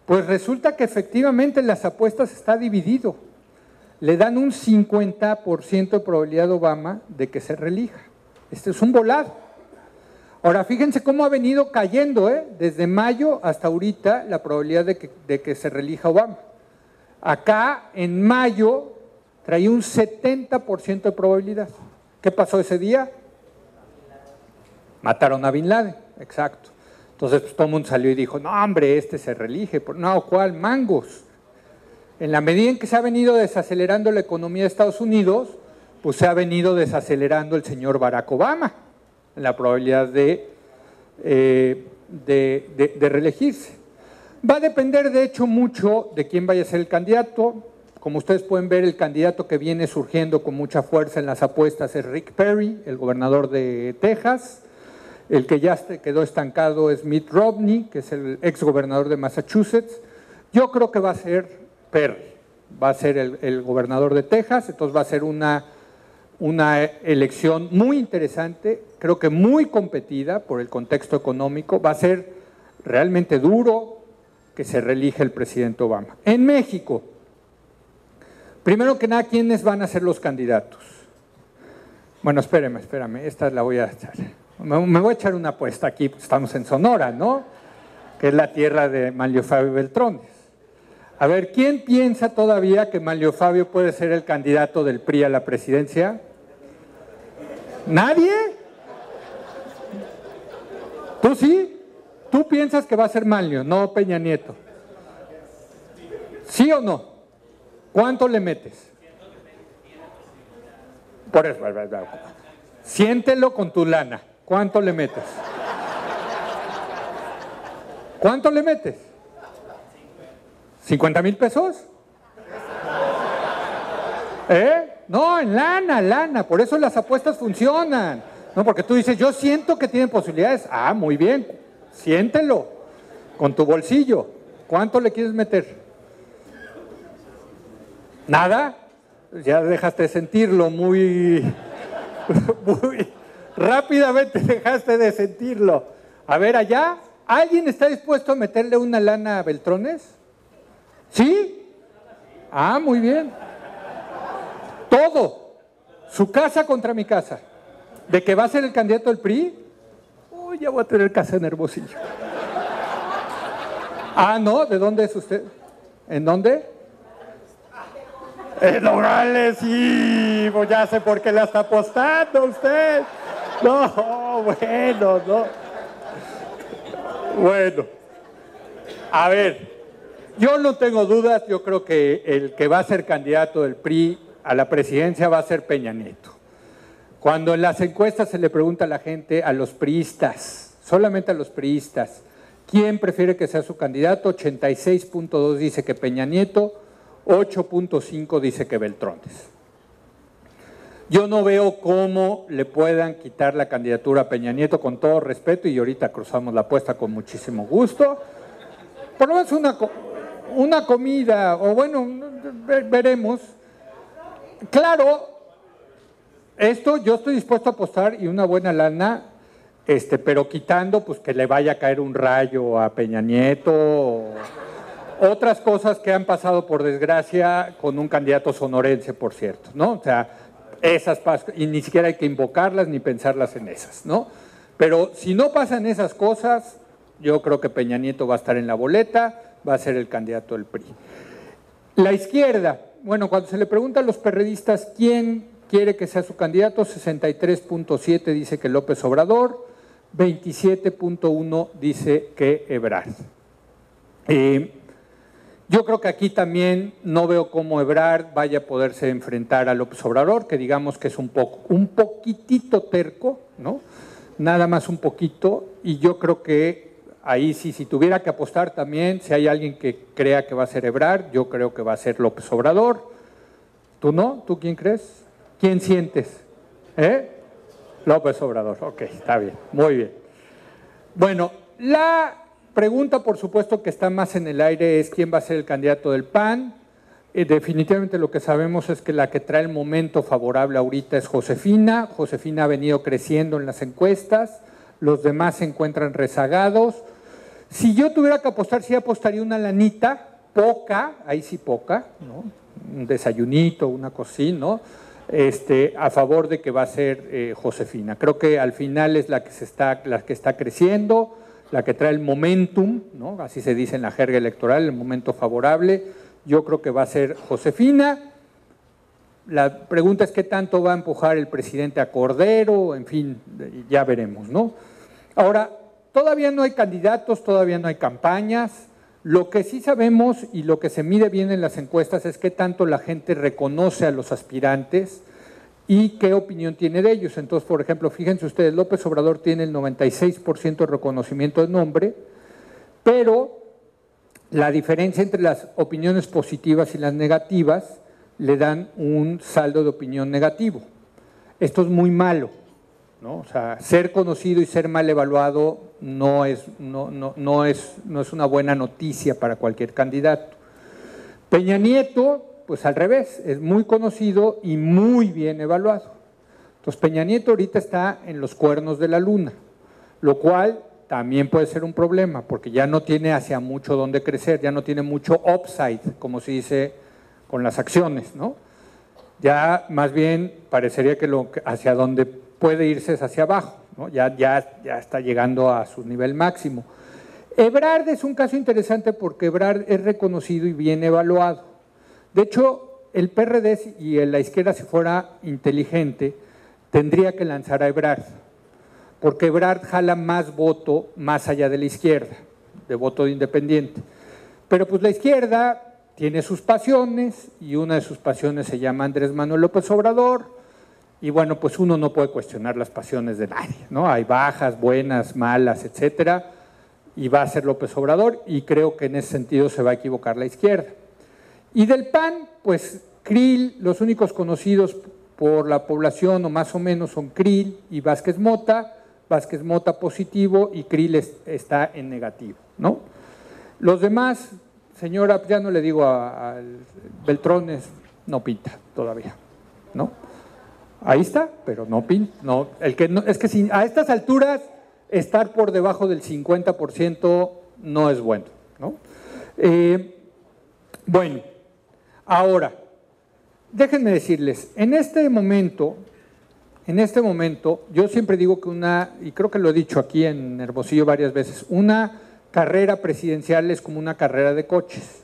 Pues resulta que efectivamente en las apuestas está dividido. Le dan un 50% de probabilidad a Obama de que se reelija. Este es un volado. Ahora, fíjense cómo ha venido cayendo, desde mayo hasta ahorita, la probabilidad de que se reelija Obama. Acá, en mayo, traía un 70% de probabilidad. ¿Qué pasó ese día? Mataron a Bin Laden, exacto. Entonces, pues, todo el mundo salió y dijo, no, hombre, este se reelige. No, ¿cuál? Mangos. En la medida en que se ha venido desacelerando la economía de Estados Unidos, pues se ha venido desacelerando el señor Barack Obama, la probabilidad de reelegirse. Va a depender, de hecho, mucho de quién vaya a ser el candidato. como ustedes pueden ver, el candidato que viene surgiendo con mucha fuerza en las apuestas es Rick Perry, el gobernador de Texas. El que ya quedó estancado es Mitt Romney, que es el ex gobernador de Massachusetts. Yo creo que va a ser Perry, va a ser el gobernador de Texas, entonces va a ser una elección muy interesante, creo que muy competida por el contexto económico, va a ser realmente duro que se reelija el presidente Obama. En México, primero que nada, ¿quiénes van a ser los candidatos? Bueno, espérame, esta la voy a echar. Me voy a echar una apuesta aquí, estamos en Sonora, ¿no? Que es la tierra de Manlio Fabio Beltrones. A ver, ¿quién piensa todavía que Manlio Fabio puede ser el candidato del PRI a la presidencia? ¿Nadie? ¿Tú sí? ¿Tú piensas que va a ser Manlio, no Peña Nieto? ¿Sí o no? ¿Cuánto le metes? Por eso, siéntelo con tu lana. ¿Cuánto le metes? ¿Cuánto le metes? ¿50,000 pesos? No, en lana, por eso las apuestas funcionan. No, porque tú dices, yo siento que tienen posibilidades. Ah, muy bien, siéntelo con tu bolsillo. ¿Cuánto le quieres meter? ¿Nada? Ya dejaste de sentirlo muy rápidamente dejaste de sentirlo. A ver, allá, ¿alguien está dispuesto a meterle una lana a Beltrones? ¿Sí? Ah, muy bien. Todo. Su casa contra mi casa. ¿De que va a ser el candidato del PRI? Uy, ya voy a tener casa en Hermosillo. Ah, ¿no? ¿De dónde es usted? ¿En dónde? En Nogales, sí, pues ya sé por qué la está apostando usted. No, bueno, no. Bueno, a ver, yo no tengo dudas, yo creo que el que va a ser candidato del PRI a la presidencia va a ser Peña Nieto. Cuando en las encuestas se le pregunta a la gente, a los priistas, solamente a los priistas, ¿quién prefiere que sea su candidato? 86.2 dice que Peña Nieto, 8.5 dice que Beltrones. Yo no veo cómo le puedan quitar la candidatura a Peña Nieto, con todo respeto, y ahorita cruzamos la apuesta con muchísimo gusto. Por lo menos una comida, o bueno, veremos. Claro, esto yo estoy dispuesto a apostar y una buena lana, pero quitando pues que le vaya a caer un rayo a Peña Nieto, o otras cosas que han pasado por desgracia con un candidato sonorense, por cierto, ¿no? O sea, y ni siquiera hay que invocarlas ni pensarlas en esas, ¿no? Pero si no pasan esas cosas, yo creo que Peña Nieto va a estar en la boleta, va a ser el candidato del PRI. La izquierda, bueno, cuando se le pregunta a los perredistas quién quiere que sea su candidato, 63.7 dice que López Obrador, 27.1 dice que Ebrard. Yo creo que aquí también no veo cómo Ebrard vaya a poderse enfrentar a López Obrador, que digamos que es un poquitito terco, ¿no? Nada más un poquito, y yo creo que ahí sí, si tuviera que apostar también, si hay alguien que crea que va a ser Ebrard, yo creo que va a ser López Obrador. ¿Tú no? ¿Tú quién crees? ¿Quién sientes? López Obrador, ok, está bien, muy bien. Bueno, la pregunta, por supuesto, que está más en el aire es quién va a ser el candidato del PAN. Definitivamente lo que sabemos es que la que trae el momento favorable ahorita es Josefina. Josefina ha venido creciendo en las encuestas, los demás se encuentran rezagados. Si yo tuviera que apostar, sí apostaría una lanita, poca, ahí sí poca, ¿no? Un desayunito, una cosita, ¿no? A favor de que va a ser Josefina. Creo que al final es la que está creciendo, la que trae el momentum, ¿no? Así se dice en la jerga electoral, el momento favorable. Yo creo que va a ser Josefina. La pregunta es qué tanto va a empujar el presidente a Cordero, en fin, ya veremos, ¿no? Ahora, todavía no hay candidatos, todavía no hay campañas. Lo que sí sabemos y lo que se mide bien en las encuestas es qué tanto la gente reconoce a los aspirantes y qué opinión tiene de ellos. Entonces, por ejemplo, fíjense ustedes, López Obrador tiene el 96% de reconocimiento de nombre, pero la diferencia entre las opiniones positivas y las negativas le dan un saldo de opinión negativo. Esto es muy malo, ¿no? O sea, ser conocido y ser mal evaluado no es una buena noticia para cualquier candidato. Peña Nieto, pues al revés, es muy conocido y muy bien evaluado. Entonces Peña Nieto ahorita está en los cuernos de la luna, lo cual también puede ser un problema, porque ya no tiene hacia mucho donde crecer, ya no tiene mucho upside, como se dice con las acciones, ¿no? Ya más bien parecería que hacia donde puede irse es hacia abajo, ¿no? Ya está llegando a su nivel máximo. Ebrard es un caso interesante porque Ebrard es reconocido y bien evaluado. De hecho, el PRD y la izquierda, si fuera inteligente, tendría que lanzar a Ebrard, porque Ebrard jala más voto más allá de la izquierda, de voto de independiente. Pero pues la izquierda tiene sus pasiones y una de sus pasiones se llama Andrés Manuel López Obrador y bueno, pues uno no puede cuestionar las pasiones de nadie, ¿no? Hay bajas, buenas, malas, etcétera, y va a ser López Obrador y creo que en ese sentido se va a equivocar la izquierda. Y del PAN, pues Krill, los únicos conocidos por la población o más o menos son Krill y Vázquez Mota positivo y Krill está en negativo, ¿no? Los demás, señora, ya no le digo a Beltrones, no pinta todavía, ¿no? Ahí está, pero no pinta, no, es que a estas alturas estar por debajo del 50% no es bueno, ¿no? Bueno, ahora, déjenme decirles, en este momento, yo siempre digo que y creo que lo he dicho aquí en Hermosillo varias veces, una carrera presidencial es como una carrera de coches.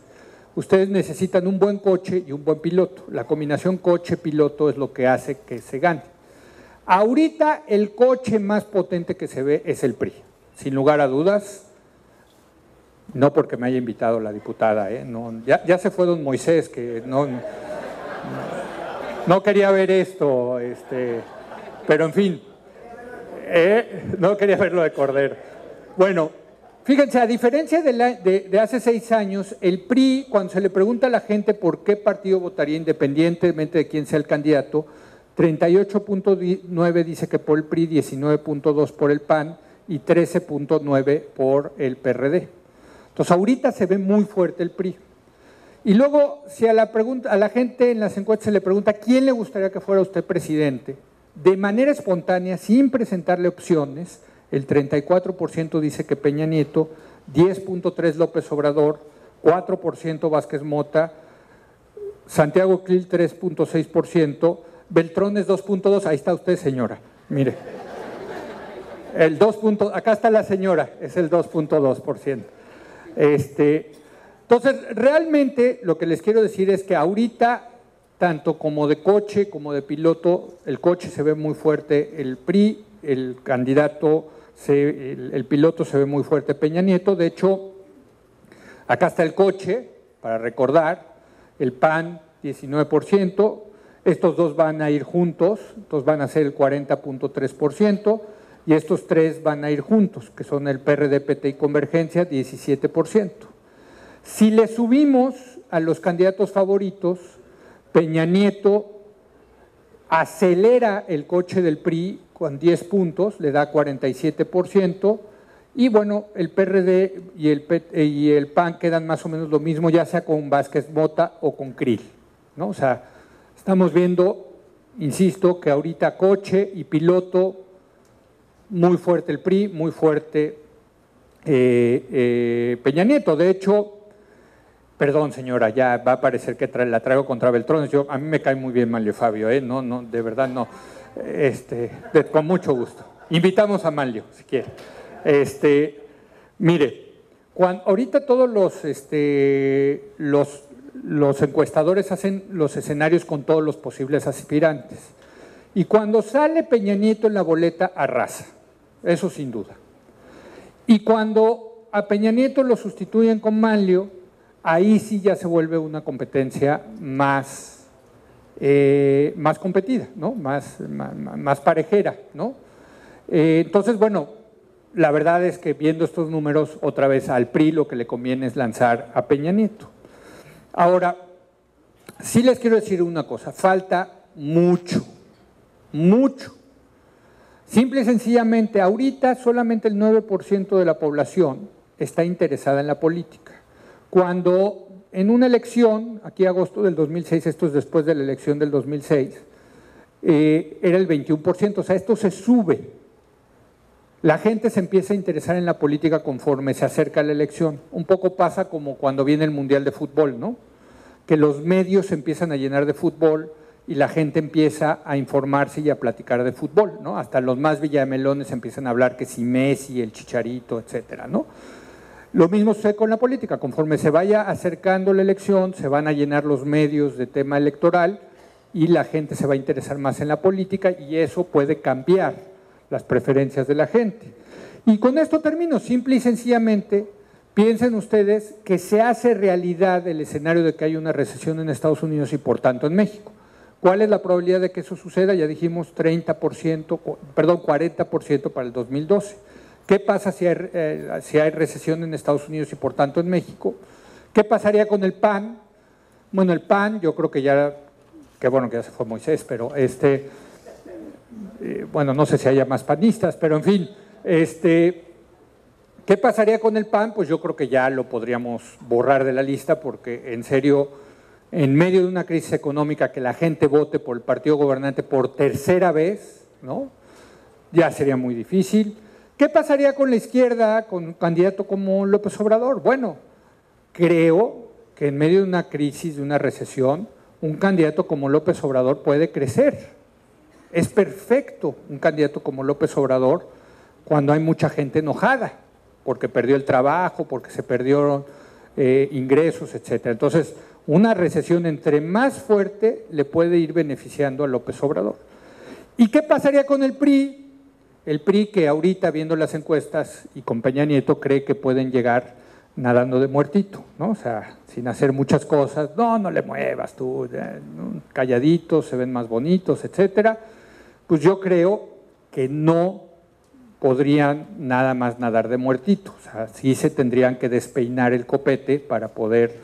Ustedes necesitan un buen coche y un buen piloto. La combinación coche-piloto es lo que hace que se gane. Ahorita el coche más potente que se ve es el PRI, sin lugar a dudas. No porque me haya invitado la diputada, no, ya se fue don Moisés, que no quería ver esto, pero en fin, no quería verlo de Cordero. Bueno, fíjense, a diferencia de hace 6 años, el PRI, cuando se le pregunta a la gente por qué partido votaría independientemente de quién sea el candidato, 38.9 dice que por el PRI, 19.2 por el PAN y 13.9 por el PRD. Entonces ahorita se ve muy fuerte el PRI. Y luego, si a la gente en las encuestas se le pregunta ¿quién le gustaría que fuera usted presidente? De manera espontánea, sin presentarle opciones, el 34% dice que Peña Nieto, 10.3 López Obrador, 4% Vázquez Mota, Santiago Krill 3.6%, Beltrones 2.2, ahí está usted, señora, mire. El 2. Acá está la señora, es el 2.2%. Entonces, realmente lo que les quiero decir es que ahorita, tanto como de coche como de piloto, el coche se ve muy fuerte, el PRI, el candidato, el piloto se ve muy fuerte, Peña Nieto. De hecho, acá está el coche, para recordar, el PAN 19%, estos dos van a ir juntos, entonces van a ser el 40.3%, y estos tres van a ir juntos, que son el PRD, PT y Convergencia, 17%. Si le subimos a los candidatos favoritos, Peña Nieto acelera el coche del PRI con 10 puntos, le da 47%, y bueno, el PRD y el PAN quedan más o menos lo mismo, ya sea con Vázquez Mota o con Krill, ¿no? O sea, estamos viendo, insisto, que ahorita coche y piloto, muy fuerte el PRI, muy fuerte Peña Nieto. De hecho, perdón señora, ya va a parecer que la traigo contra Beltrones. A mí me cae muy bien Manlio Fabio, no, de verdad no. Con mucho gusto. Invitamos a Manlio, si quiere. Mire, ahorita todos los encuestadores hacen los escenarios con todos los posibles aspirantes. Y cuando sale Peña Nieto en la boleta, arrasa. Eso sin duda. Y cuando a Peña Nieto lo sustituyen con Manlio, ahí sí ya se vuelve una competencia más competida, ¿no? Más parejera, ¿no? Entonces, bueno, la verdad es que viendo estos números, otra vez al PRI lo que le conviene es lanzar a Peña Nieto. Ahora, sí les quiero decir una cosa, falta mucho, mucho. Simple y sencillamente, ahorita solamente el 9% de la población está interesada en la política. Cuando en una elección, aquí agosto del 2006, esto es después de la elección del 2006, era el 21%, o sea, esto se sube. La gente se empieza a interesar en la política conforme se acerca la elección. Un poco pasa como cuando viene el Mundial de Fútbol, ¿no? Que los medios se empiezan a llenar de fútbol y la gente empieza a informarse y a platicar de fútbol, ¿no? Hasta los más villamelones empiezan a hablar que si Messi, el Chicharito, etcétera, ¿no? Lo mismo sucede con la política. Conforme se vaya acercando la elección, se van a llenar los medios de tema electoral y la gente se va a interesar más en la política y eso puede cambiar las preferencias de la gente. Y con esto termino, simple y sencillamente, piensen ustedes que se hace realidad el escenario de que hay una recesión en Estados Unidos y por tanto en México. ¿Cuál es la probabilidad de que eso suceda? Ya dijimos 40% para el 2012. ¿Qué pasa si hay recesión en Estados Unidos y por tanto en México? ¿Qué pasaría con el PAN? Bueno, el PAN, yo creo que ya, qué bueno que ya se fue Moisés, pero bueno, no sé si haya más panistas, pero en fin, ¿qué pasaría con el PAN? Pues yo creo que ya lo podríamos borrar de la lista porque en serio, en medio de una crisis económica que la gente vote por el partido gobernante por tercera vez, ¿no? Ya sería muy difícil. ¿Qué pasaría con la izquierda, con un candidato como López Obrador? Bueno, creo que en medio de una crisis, de una recesión, un candidato como López Obrador puede crecer. Es perfecto un candidato como López Obrador cuando hay mucha gente enojada, porque perdió el trabajo, porque se perdieron ingresos, etcétera. Entonces, una recesión entre más fuerte le puede ir beneficiando a López Obrador. ¿Y qué pasaría con el PRI? El PRI que ahorita, viendo las encuestas y con Peña Nieto, cree que pueden llegar nadando de muertito, ¿no? O sea, sin hacer muchas cosas, no le muevas tú, calladitos, se ven más bonitos, etcétera. Pues yo creo que no podrían nada más nadar de muertito, o sea, sí se tendrían que despeinar el copete para poder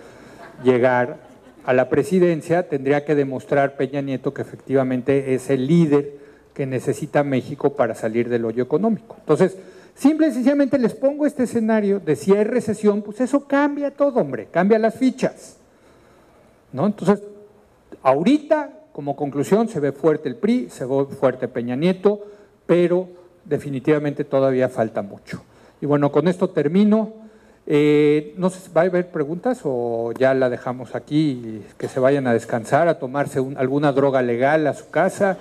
llegar a la presidencia, tendría que demostrar Peña Nieto que efectivamente es el líder que necesita México para salir del hoyo económico. Entonces, simple y sencillamente les pongo este escenario de si hay recesión, pues eso cambia todo, hombre, cambia las fichas, ¿no? Entonces, ahorita, como conclusión, se ve fuerte el PRI, se ve fuerte Peña Nieto, pero definitivamente todavía falta mucho. Y bueno, con esto termino. No sé, ¿va a haber preguntas o ya la dejamos aquí y que se vayan a descansar, a tomarse alguna droga legal a su casa?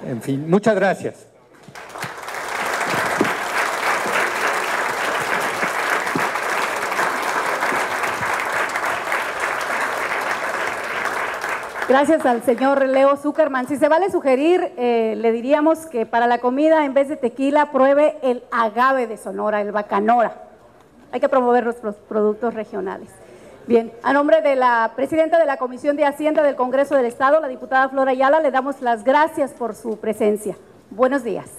En fin, muchas gracias. Gracias al señor Leo Zuckerman. Si se vale sugerir, le diríamos que para la comida, en vez de tequila, pruebe el agave de Sonora, el bacanora. Hay que promover nuestros productos regionales. Bien, a nombre de la presidenta de la Comisión de Hacienda del Congreso del Estado, la diputada Flora Ayala, le damos las gracias por su presencia. Buenos días.